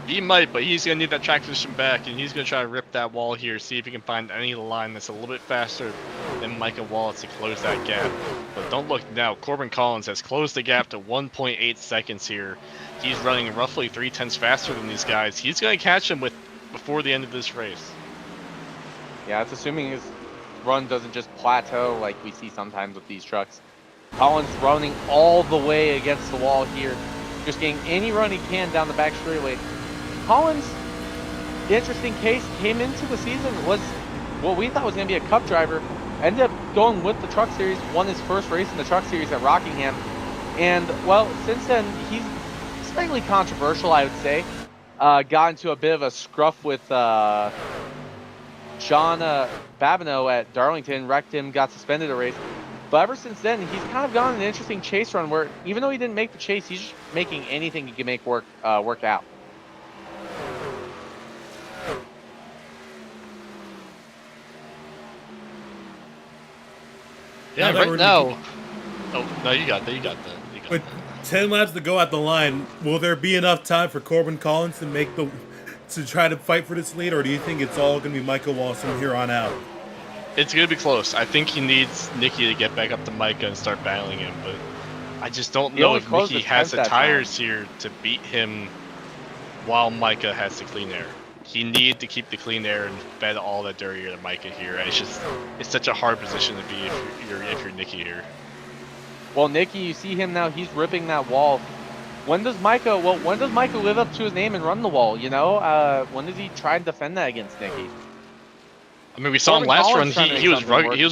S3: He might, but he's going to need that track position back, and he's going to try to rip that wall here, see if he can find any line that's a little bit faster than Micah Wallace to close that gap. But don't look now, Corbin Collins has closed the gap to 1.8 seconds here. He's running roughly 3/10 faster than these guys. He's going to catch him before the end of this race.
S2: Yeah, it's assuming his run doesn't just plateau like we see sometimes with these trucks. Collins running all the way against the wall here, just getting any run he can down the back straightaway. Collins, the interesting case, came into the season, was what we thought was going to be a Cup driver, ended up going with the Truck Series, won his first race in the Truck Series at Rockingham, and, well, since then, he's slightly controversial, I would say. Got into a bit of a scruff with John Babineau at Darlington, wrecked him, got suspended a race. But ever since then, he's kind of gone an interesting chase run where, even though he didn't make the chase, he's just making anything he can make work out.
S3: Yeah, right now. Oh, no, you got that.
S1: With 10 laps to go at the line, will there be enough time for Corbin Collins to try to fight for this lead, or do you think it's all going to be Micah Wallace from here on out?
S3: It's going to be close. I think he needs Nicky to get back up to Micah and start battling him, but I just don't know if Nicky has the tires here to beat him while Micah has the clean air. He needs to keep the clean air and fed all that dirty air to Micah here. It's such a hard position to be if you're Nicky here.
S2: Well, Nicky, you see him now, he's ripping that wall. When does Micah live up to his name and run the wall, you know? When does he try and defend that against Nicky?
S3: I mean, we saw him last run, he was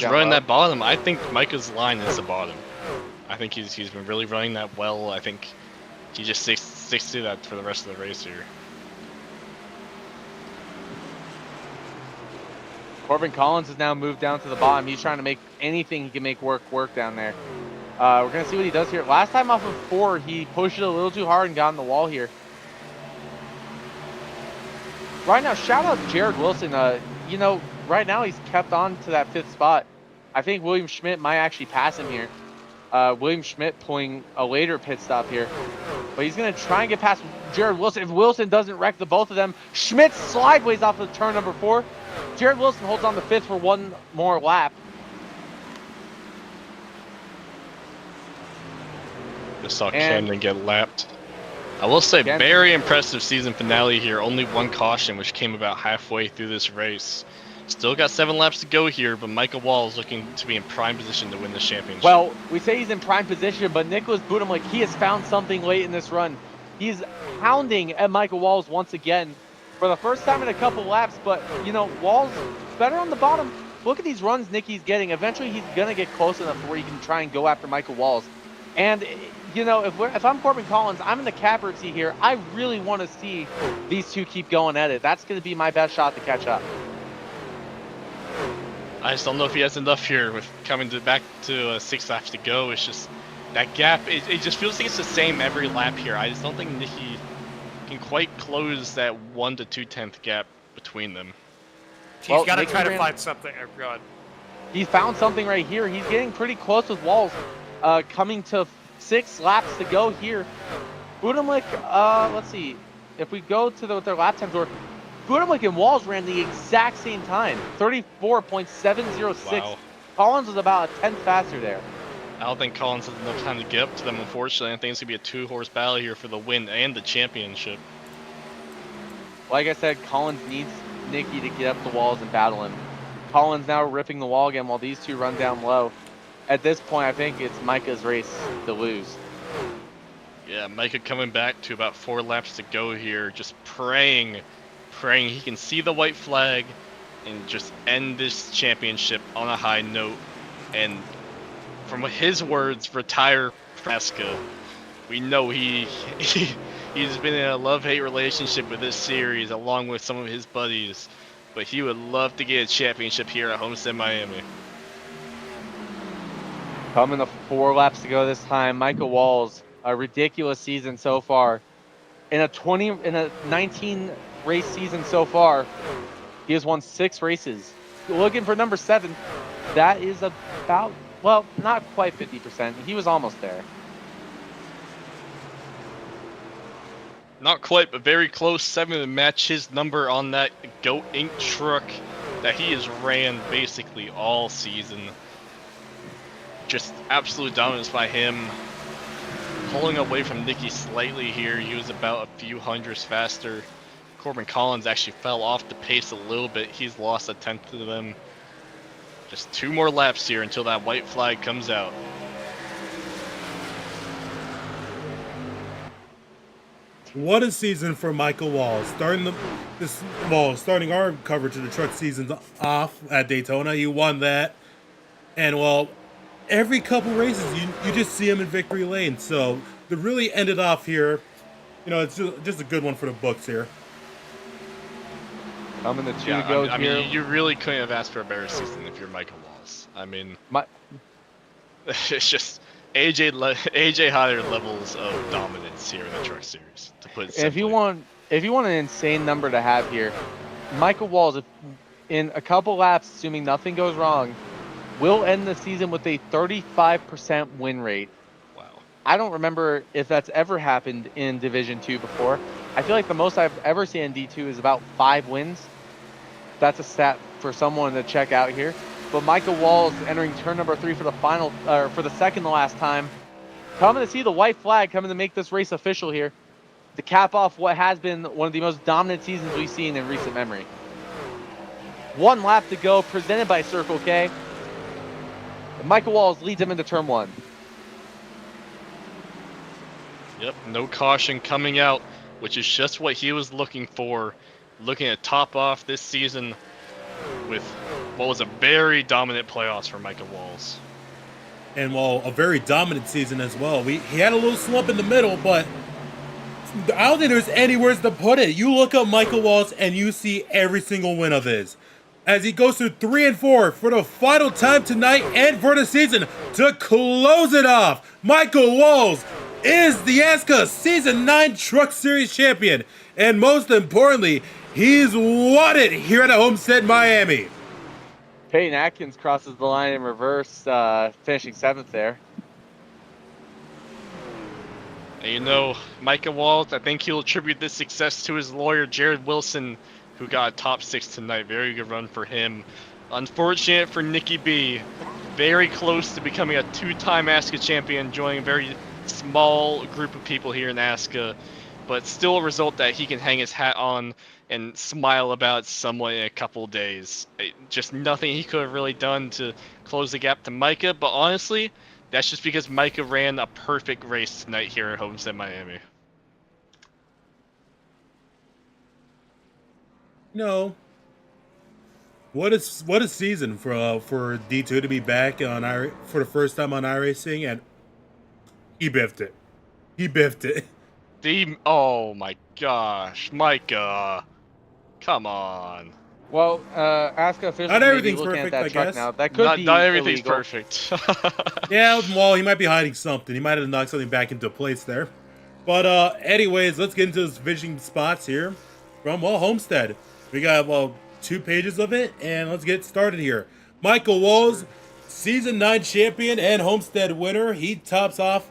S3: running that bottom. I think Micah's line is the bottom. I think he's been really running that well. I think he just sticks to that for the rest of the race here.
S2: Corbin Collins has now moved down to the bottom. He's trying to make anything he can make work down there. We're going to see what he does here. Last time off of 4, he pushed it a little too hard and got on the wall here. Right now, shout out to Jared Wilson. You know, right now he's kept on to that 5th spot. I think William Schmidt might actually pass him here. William Schmidt pulling a later pit stop here. But he's going to try and get past Jared Wilson. If Wilson doesn't wreck the both of them, Schmidt sideways off of turn number 4. Jared Wilson holds on to 5th for one more lap.
S3: Just saw Camden get lapped. I will say, very impressive season finale here. Only one caution, which came about halfway through this race. Still got 7 laps to go here, but Micah Wall is looking to be in prime position to win the championship.
S2: Well, we say he's in prime position, but Nicholas Budimlik, he has found something late in this run. He's hounding at Micah Walls once again for the first time in a couple laps, but, you know, Walls better on the bottom. Look at these runs Nicky's getting. Eventually, he's going to get close enough where he can try and go after Micah Walls. And, you know, if I'm Corbin Collins, I'm in the catbird seat here. I really want to see these two keep going at it. That's going to be my best shot to catch up.
S3: I just don't know if he has enough here with coming back to 6 laps to go. It's just that gap. It just feels like it's the same every lap here. I just don't think Nicky can quite close that 1 to 2/10 gap between them.
S4: He's got to try to find something. Oh, God.
S2: He found something right here. He's getting pretty close with Walls. Coming to 6 laps to go here. Budimlik, let's see. If we go to what their lap times were, Budimlik and Walls ran the exact same time, 34.706. Wow. Collins was about a 10th faster there.
S3: I don't think Collins has enough time to get up to them, unfortunately. I think it's going to be a 2-horse battle here for the win and the championship.
S2: Like I said, Collins needs Nicky to get up the walls and battle him. Collins now ripping the wall again while these two run down low. At this point, I think it's Micah's race to lose.
S3: Yeah, Micah coming back to about 4 laps to go here, just praying he can see the white flag and just end this championship on a high note. And from his words, retire ASCA. We know he's been in a love-hate relationship with this series along with some of his buddies, but he would love to get a championship here at Homestead, Miami.
S2: Coming to 4 laps to go this time, Micah Walls, a ridiculous season so far. In a 19 race season so far. He has won 6 races. Looking for number 7. That is about, well, not quite 50%. He was almost there.
S3: Not quite, but very close. 7 to match his number on that Goat Inc. truck that he has ran basically all season. Just absolute dominance by him. Pulling away from Nicky slightly here. He was about a few hundredths faster. Corbin Collins actually fell off the pace a little bit. He's lost a tenth to them. Just 2 more laps here until that white flag comes out.
S1: What a season for Michael Walls. Starting our coverage of the truck season off at Daytona, he won that. And well, every couple races, you just see him in victory lane. So to really end it off here, you know, it's just a good one for the books here.
S2: Coming the 2 to go here.
S3: I mean, you really couldn't have asked for a better season if you're Michael Walls. I mean, it's just AJ higher levels of dominance here in the truck series. To put it simply.
S2: If you want an insane number to have here, Michael Walls, in a couple laps, assuming nothing goes wrong, will end the season with a 35% win rate.
S3: Wow.
S2: I don't remember if that's ever happened in Division 2 before. I feel like the most I've ever seen in D2 is about 5 wins. That's a stat for someone to check out here. But Michael Walls entering turn number 3 for the final, for the second to last time. Coming to see the white flag, coming to make this race official here, to cap off what has been one of the most dominant seasons we've seen in recent memory. 1 lap to go, presented by Circle K. And Michael Walls leads him into turn 1.
S3: Yep, no caution coming out, which is just what he was looking for. Looking to top off this season with what was a very dominant playoffs for Michael Walls.
S1: And well, a very dominant season as well. He had a little slump in the middle, but I don't think there's any words to put it. You look up Michael Walls and you see every single win of his. As he goes through 3 and 4 for the final time tonight and for the season to close it off. Michael Walls is the ASCA Season 9 Truck Series champion. And most importantly, he's won it here at Homestead, Miami.
S2: Peyton Atkins crosses the line in reverse, finishing 7th there.
S3: And you know, Micah Walls, I think he'll attribute this success to his lawyer, Jared Wilson, who got a top 6 tonight. Very good run for him. Unfortunate for Nicky B. Very close to becoming a 2-time ASCA champion, joining a very small group of people here in ASCA. But still a result that he can hang his hat on and smile about somewhat in a couple days. Just nothing he could have really done to close the gap to Micah, but honestly, that's just because Micah ran a perfect race tonight here at Homestead, Miami.
S1: No. What a season for D2 to be back on for the first time on iRacing, and he biffed it. He biffed it.
S3: Oh my gosh, Micah. Come on.
S2: Well, ASCA officials
S1: not everything's
S2: looking
S1: perfect,
S2: at that
S1: I
S2: truck
S1: guess.
S2: now. That could be
S3: not everything's
S2: illegal.
S3: perfect.
S1: Yeah, well, he might be hiding something. He might have knocked something back into place there. But anyways, let's get into those finishing spots here from, well, Homestead. We got, well, 2 pages of it, and let's get started here. Michael Walls, Season 9 champion and Homestead winner. He tops off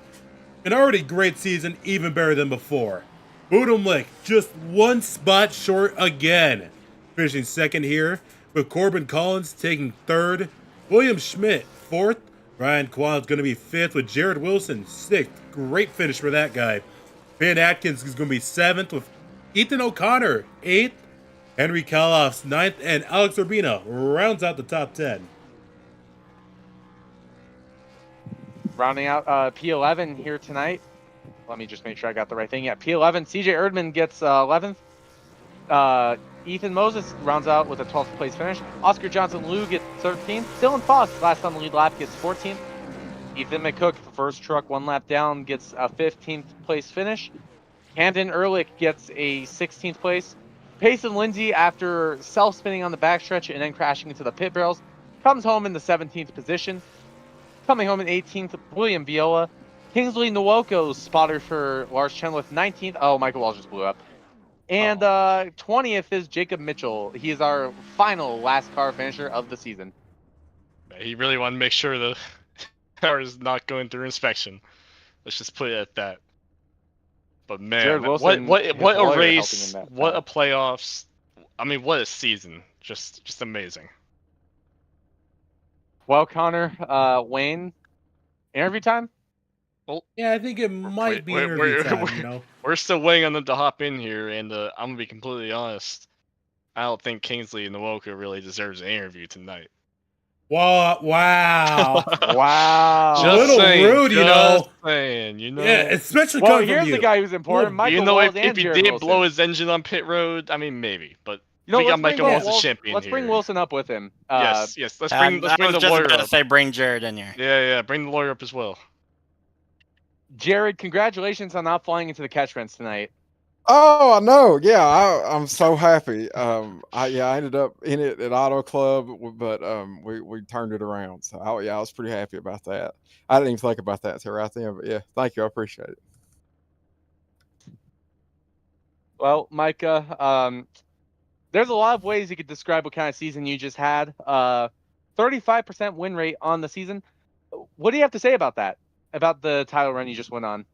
S1: an already great season, even better than before. Lick, just 1 spot short again. Finishing 2nd here, with Corbin Collins taking 3rd. William Schmidt, 4th. Ryan Kwan's going to be 5th, with Jared Wilson, 6th. Great finish for that guy. Ben Atkins is going to be 7th, with Ethan O'Connor, 8th. Henry Kaloff's 9th, and Alex Urbina rounds out the top 10.
S2: Rounding out P11 here tonight. Let me just make sure I got the right thing. Yeah, P11. CJ Erdman gets 11th. Ethan Moses rounds out with a 12th place finish. Oscar Johnson-Liu gets 13th. Dylan Foss, last on the lead lap, gets 14th. Ethan McCook, first truck 1 lap down, gets a 15th place finish. Camden Ehrlich gets a 16th place. Payson Lindsay, after self-spinning on the backstretch and then crashing into the pit barrels, comes home in the 17th position. Coming home in 18th, William Viola. Kingsley Nwoko, spotter for Lars Chen with 19th. Oh, Michael Walls just blew up. And 20th is Jacob Mitchell. He is our final last car finisher of the season.
S3: He really wanted to make sure the car is not going through inspection. Let's just put it at that. But man,
S2: Jared Wilson,
S3: what
S2: his
S3: a
S2: lawyer
S3: race!
S2: helping him that
S3: What
S2: time.
S3: a playoffs! I mean, what a season! Just amazing.
S2: Well, Connor, Wayne, interview time?
S1: Yeah, I think it might be interview time.
S3: We're still waiting on them to hop in here, and I'm gonna be completely honest. I don't think Kingsley and Nwoka really deserves an interview tonight.
S1: Wow!
S2: Wow!
S3: Just
S1: little
S3: saying,
S1: rude,
S3: just saying,
S1: Yeah, especially
S2: well,
S1: coming
S2: here's
S1: from you.
S2: the guy who's important. Michael Walls and
S3: if he
S2: Jared
S3: did
S2: Wilson.
S3: blow his engine on pit road, I mean maybe, but we
S2: let's
S3: got Michael Walls as champion
S2: Let's
S3: here.
S2: bring Wilson up with him.
S3: Yes. Let's bring the lawyer up.
S5: Say bring Jared in here.
S3: Yeah. Bring the lawyer up as well.
S2: Jared, congratulations on not flying into the catch fence tonight.
S6: Oh, I know. Yeah, I'm so happy. I ended up in it at Auto Club, but we turned it around. So I was pretty happy about that. I didn't even think about that until right then. But yeah, thank you. I appreciate it.
S2: Well, Micah, there's a lot of ways you could describe what kind of season you just had. 35% win rate on the season. What do you have to say about that? About the title run you just went on?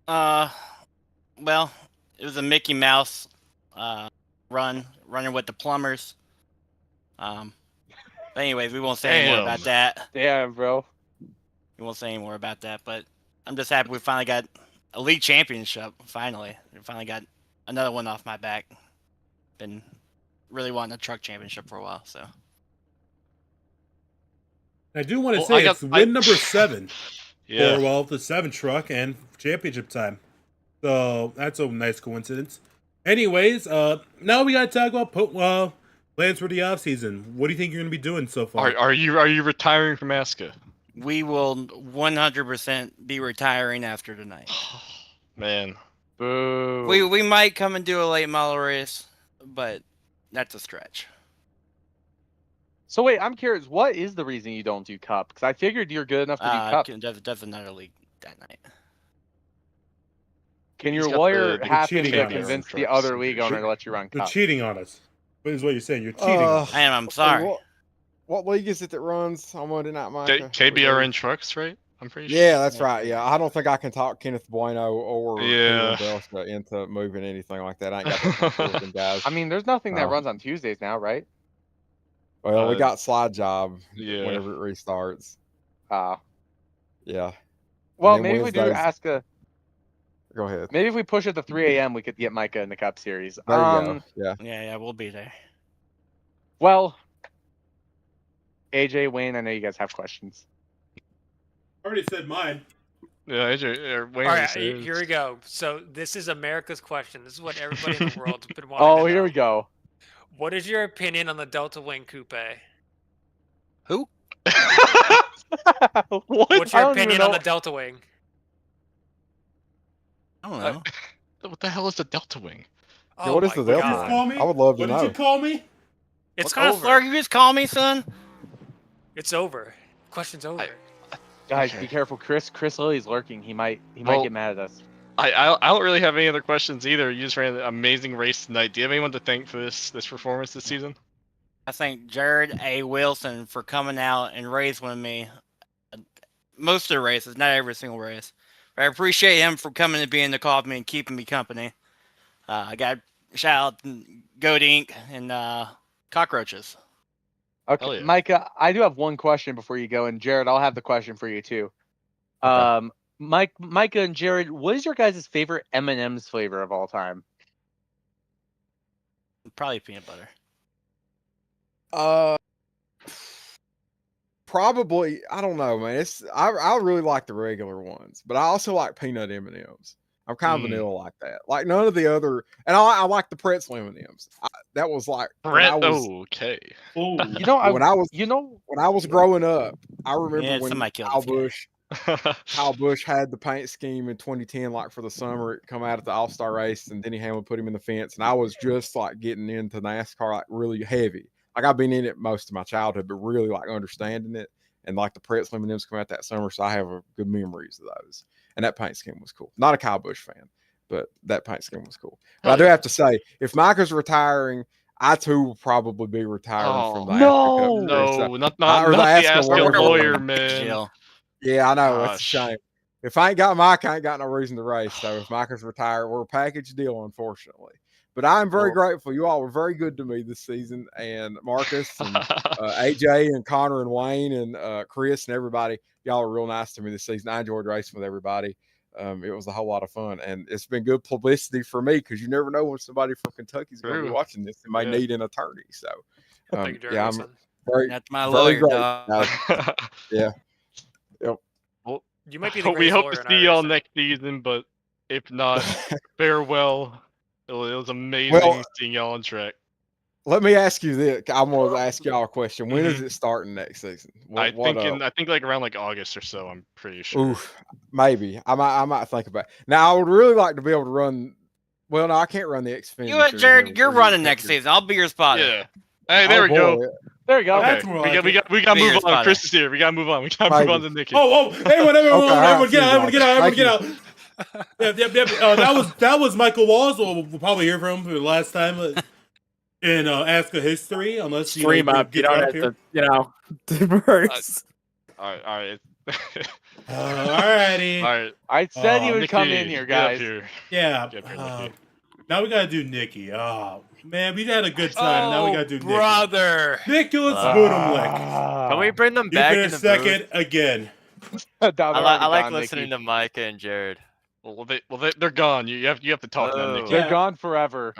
S5: Well, it was a Mickey Mouse running with the plumbers. But anyways, we won't say any more about that.
S2: Damn, bro.
S5: We won't say any more about that, but I'm just happy we finally got a league championship. Finally. We finally got another one off my back. Been really wanting a truck championship for a while, so.
S1: I do want to say it's win number 7 for the 7 truck and championship time. So that's a nice coincidence. Anyways, now we gotta talk about plans for the off season. What do you think you're gonna be doing so far?
S3: Are you retiring from ASCA?
S5: We will 100% be retiring after tonight.
S3: Man.
S2: Boo.
S5: We might come and do a late model race, but that's a stretch.
S2: So wait, I'm curious. What is the reason you don't do Cup? Because I figured you're good enough to do Cup.
S5: There's another league that night.
S2: Can your lawyer happen to convince the other league owner to let you run Cup?
S1: They're cheating on us. What is what you're saying? You're cheating on us.
S5: I'm sorry.
S6: What league is it that runs on Monday Night, Micah?
S3: KBRN Trucks, right? I'm pretty sure.
S6: Yeah, that's right. Yeah, I don't think I can talk Kenneth Bueno or
S3: Delta
S6: into moving anything like that. I ain't got the them guys.
S2: I mean, there's nothing that runs on Tuesdays now, right?
S6: Well, we got Slide Job whenever it restarts. Yeah.
S2: Well, maybe we do ASCA.
S6: Go ahead.
S2: Maybe if we push it to 3 a.m., we could get Micah in the Cup Series.
S6: There you go.
S5: Yeah, we'll be there.
S2: Well, AJ, Wayne, I know you guys have questions.
S1: I already said mine.
S3: Yeah, AJ, Wayne.
S4: All right, here we go. So this is America's question. This is what everybody in the world's been wanting to know.
S2: Here we go.
S4: What is your opinion on the Delta Wing Coupe?
S5: Who?
S4: What's your opinion on the Delta Wing?
S5: I don't know.
S3: What the hell is the Delta Wing?
S6: Yeah, what is the Delta Wing? I would love to know.
S1: What did you call me?
S4: It's
S5: what kind of slur you just call me, son?
S4: It's over. Question's over.
S2: Guys, be careful. Chris Lilly's lurking. He might get mad at us.
S3: I don't really have any other questions either. You just ran an amazing race tonight. Do you have anyone to thank for this performance this season?
S5: I thank Jared A. Wilson for coming out and racing with me. Most of the races, not every single race. But I appreciate him for coming and being the call of me and keeping me company. I got shout out to Goat Inc. and Cockroaches.
S2: Okay, Micah, I do have one question before you go, and Jared, I'll have the question for you too. Okay. Micah and Jared, what is your guys' favorite M&M's flavor of all time?
S5: Probably peanut butter.
S6: Probably, I don't know, man. I really like the regular ones, but I also like peanut M&Ms. I'm kind of vanilla like that. Like none of the other, and I like the pretzel M&Ms. That was like
S3: okay.
S2: When I
S6: was growing up, I remember when Kyle Busch had the paint scheme in 2010, like for the summer, it come out at the All-Star race, and Denny Hamlin put him in the fence, and I was just like getting into NASCAR like really heavy. Like I've been in it most of my childhood, but really like understanding it, and like the pretzel M&Ms come out that summer, so I have good memories of those. And that paint scheme was cool. Not a Kyle Busch fan, but that paint scheme was cool. But I do have to say, if Micah's retiring, I too will probably be retiring from the ASCA Cup Series. So,
S3: not the
S6: ASCA
S3: ASCA lawyer,
S6: whatever.
S3: man.
S6: Yeah, I know. It's a
S3: Gosh.
S6: shame. If I ain't got Micah, I ain't got no reason to race. So if Micah's retired, we're a package deal, unfortunately. But I'm very grateful. You all were very good to me this season. And Marcus and AJ and Connor and Wayne and Chris and everybody, y'all were real nice to me this season. I enjoyed racing with everybody. It was a whole lot of fun. And it's been good publicity for me because you never know when somebody from Kentucky's going to be watching this and may need an attorney. So,
S4: Thank you,
S6: I'm
S4: Wilson.
S5: That's my lawyer, dog.
S6: Yeah. Yep.
S3: Well,
S4: you might be the
S3: we hope
S4: lawyer
S3: to
S4: in
S3: see y'all
S4: iRacing.
S3: next season, but if not, farewell. It was amazing seeing y'all on track.
S6: Let me ask you this. I'm going to ask y'all a question. When is it starting next season?
S3: I think like around like August or so. I'm pretty sure.
S6: Oof, maybe I might think about it. Now I would really like to be able to run. Well, no, I can't run the Xfinity.
S5: You and Jared, you're running next season. I'll be your spotter.
S3: Yeah. Hey, there we go.
S2: There we go.
S3: Okay. We got to move on. Chris is here. We got to move on. We got to move on to Nikki.
S1: Everyone get out. That was Michael Walls. We'll probably hear from him for the last time in ASCA history, unless
S7: stream up. You don't have to, diverse.
S3: All right.
S1: Alrighty.
S3: All right.
S2: I said he would
S3: Nikki,
S2: come in here, guys.
S1: Yeah. Now we gotta do Nikki. Oh man, we had a good time. Now we gotta do Nikki.
S4: Brother.
S1: Nicholas Budumlik.
S8: Can we bring them back in the
S1: second
S8: booth?
S1: again.
S8: I like listening to Micah and Jared.
S3: Well, they're gone. You have to talk to them, Nikki.
S2: They're gone forever.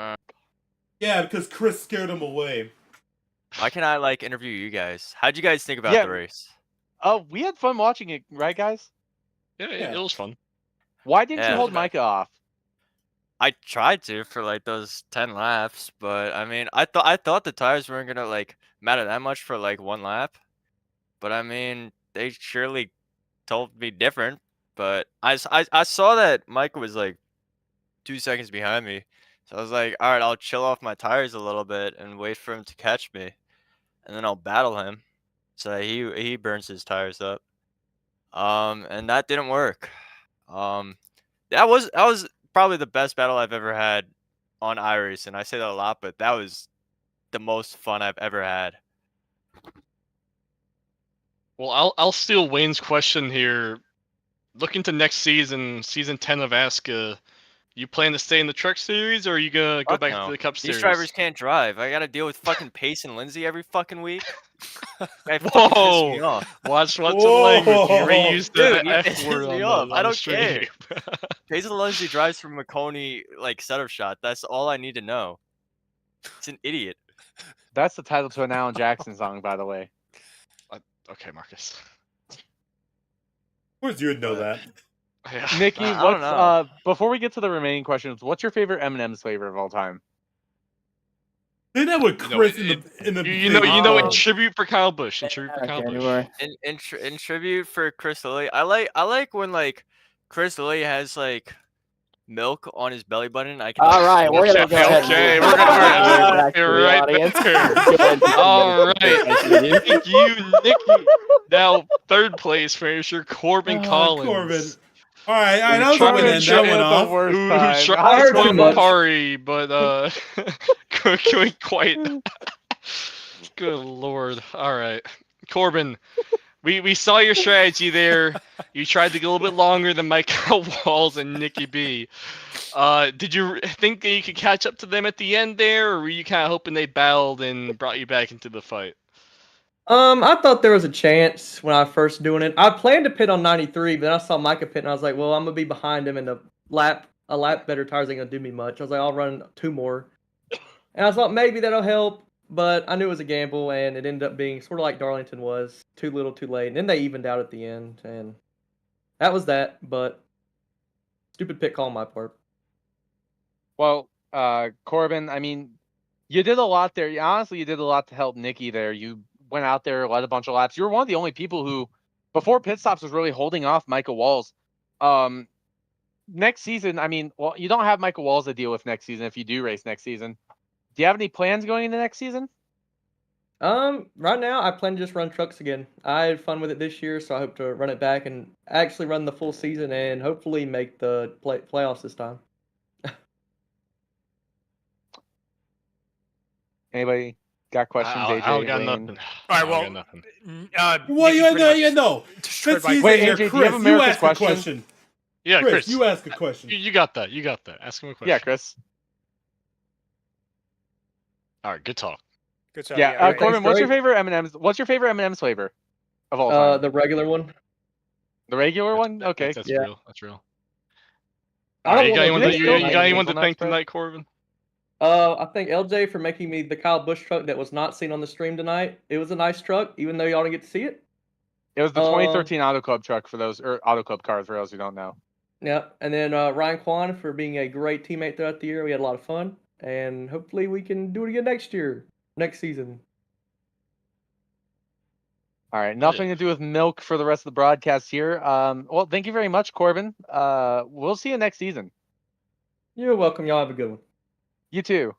S1: Yeah, because Chris scared them away.
S8: Why can't I interview you guys? How'd you guys think about the race?
S2: Oh, we had fun watching it, right, guys?
S3: Yeah, it was fun.
S2: Why didn't you hold Micah off?
S8: I tried to for those 10 laps, but I mean, I thought the tires weren't gonna matter that much for one lap, but I mean, they surely told me different. But I saw that Micah was 2 seconds behind me, so I was like, all right, I'll chill off my tires a little bit and wait for him to catch me, and then I'll battle him so that he burns his tires up. And that didn't work. That was probably the best battle I've ever had on iRacing. I say that a lot, but that was the most fun I've ever had.
S3: Well, I'll steal Wayne's question here. Looking to next season, season 10 of ASCA, you plan to stay in the Truck Series, or are you gonna go back to the Cup Series?
S8: These drivers can't drive. I gotta deal with fucking Pace and Lindsay every fucking week.
S3: Whoa! Watch some language. You reused the F word on
S8: I don't care. Pace and Lindsay drives from McConey setup shot. That's all I need to know. It's an idiot.
S2: That's the title to an Alan Jackson song, by the way.
S3: Okay, Marcus.
S1: Where's you know that?
S3: Yeah.
S2: Nikki, what's before we get to the remaining questions, what's your favorite M&M's flavor of all time?
S1: Isn't that what Chris in the
S3: in tribute for Kyle Busch. In tribute for Kyle Busch.
S8: In tribute for Chris Lilly, I like when Chris Lilly has milk on his belly button. I can.
S7: All right, we're gonna go ahead.
S3: Okay, we're gonna right back. All right, thank you, Nikki. Now, third place finisher Corbin Collins.
S1: Corbin. All right, that was that one off.
S3: Who tried to win Pari, but couldn't quite. Good lord! All right, Corbin. We saw your strategy there. You tried to go a little bit longer than Michael Walls and Nikki B. Did you think that you could catch up to them at the end there, or were you kind of hoping they battled and brought you back into the fight?
S7: I thought there was a chance when I first doing it. I planned to pit on 93, but then I saw Micah pit, and I was like, well, I'm gonna be behind him, and a lap better tires ain't gonna do me much. I was like, I'll run 2 more, and I thought maybe that'll help. But I knew it was a gamble, and it ended up being sort of like Darlington was, too little, too late. And then they evened out at the end, and that was that. But stupid pit call on my part.
S2: Well, Corbin, I mean, you did a lot there. Honestly, you did a lot to help Nikki there. You went out there, led a bunch of laps. You were one of the only people who, before pit stops, was really holding off Michael Walls. Next season, I mean, well, you don't have Michael Walls to deal with next season if you do race next season. Do you have any plans going into next season?
S7: Right now, I plan to just run trucks again. I had fun with it this year, so I hope to run it back and actually run the full season and hopefully make the playoffs this time.
S2: Anybody got questions? AJ,
S3: I don't got
S2: Wayne?
S3: nothing.
S4: All right,
S3: I
S4: well,
S3: got nothing.
S1: Well,
S4: Nikki
S1: you
S4: pretty much
S1: know.
S4: destroyed
S1: Since
S4: my
S1: he's
S2: Wait,
S1: in here,
S2: AJ, do you
S1: Chris,
S2: have America's
S1: ask a
S2: question?
S1: question.
S3: Yeah, Chris,
S1: you ask a question.
S3: You got that. You got that. Ask him a question.
S2: Yeah, Chris.
S3: All right, good talk.
S4: Good job.
S2: Yeah,
S7: Thanks,
S2: Corbin, what's your
S7: Greg.
S2: favorite M&M's? What's your favorite M&M's flavor of all time?
S7: The regular one.
S2: The regular one? Okay.
S3: That's
S7: Yeah.
S3: real. That's real.
S7: I don't
S3: you got
S7: want
S3: anyone,
S7: to
S3: you got anyone to
S2: hazelnut
S3: thank
S2: spread?
S3: tonight, Corbin?
S7: I thank LJ for making me the Kyle Busch truck that was not seen on the stream tonight. It was a nice truck, even though y'all didn't get to see it.
S2: It was the 2013 Auto Club truck for those, or Auto Club cars for those who don't know.
S7: Yeah, and then Ryan Kwan for being a great teammate throughout the year. We had a lot of fun, and hopefully we can do it again next season.
S2: All right, nothing to do with milk for the rest of the broadcast here. Well, thank you very much, Corbin. We'll see you next season.
S7: You're welcome. Y'all have a good one.
S2: You too.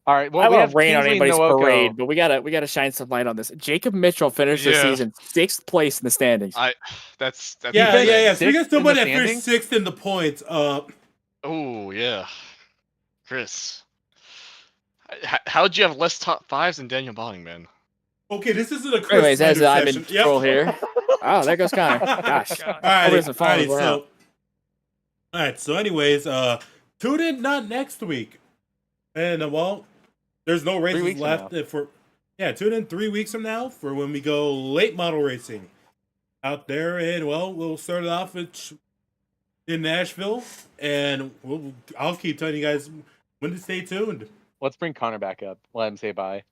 S2: All right. Well,
S9: I
S2: we
S9: won't
S2: have
S9: rain on
S2: Kingsley
S9: anybody's
S2: Nwoke.
S9: parade, but we gotta shine some light on this. Jacob Mitchell finished the season 6th place in the standings.
S3: That's
S1: Yeah. Speaking of somebody that
S2: standings?
S1: finished 6th in the points,
S3: Oh yeah, Chris. How'd you have less top 5s than Daniel Botting, man?
S1: okay, this isn't a Chris
S9: Anyways, as
S1: Snyder
S9: I'm in
S1: session.
S9: control here. Oh, there goes Connor. Gosh.
S1: All right, so anyways, tune in not next week. And well, there's no races left tune in 3 weeks from now for when we go late model racing out there, and well, we'll start it off in Nashville, and I'll keep telling you guys when to stay tuned.
S2: Let's bring Connor back up. Let him say bye.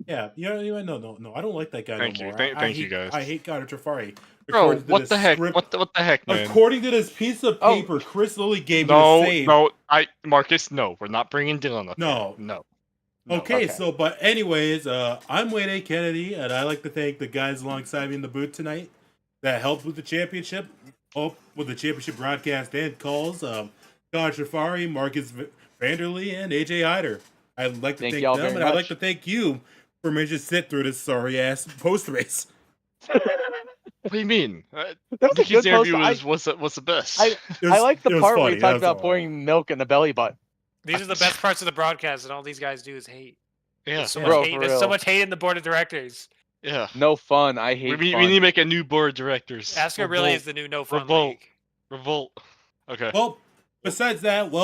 S1: Yeah, no, I don't like that guy
S3: Thank
S1: no
S3: you.
S1: more.
S3: Thank you, guys.
S1: I hate Connor Trafari.
S3: Bro, what the heck? What the heck, man?
S1: According to this piece of paper, Chris Lilly gave me
S3: no,
S1: the same.
S3: No, Marcus, no, we're not bringing Dylan up.
S1: No. Okay, so, but anyways, I'm Wayne A. Kennedy, and I'd like to thank the guys alongside me in the booth tonight that helped with the championship, broadcast and calls. Connor Trafari, Marcus Vanderlee, and AJ Eider. I'd like to thank them, and I'd like to thank you for managing to sit through this sorry-ass post-race.
S3: What do you mean?
S2: Nikki's
S3: interview was the best.
S2: I like the part where he talked about pouring milk in the belly button.
S4: These are the best parts of the broadcast, and all these guys do is hate.
S3: Yeah,
S4: there's so much hate in the board of directors.
S3: Yeah,
S2: no fun. I hate.
S3: We need to make a new board of directors.
S4: ASCA really is the new no fun
S3: Revolt.
S4: league.
S3: Revolt. Okay.
S1: Well, besides that, well.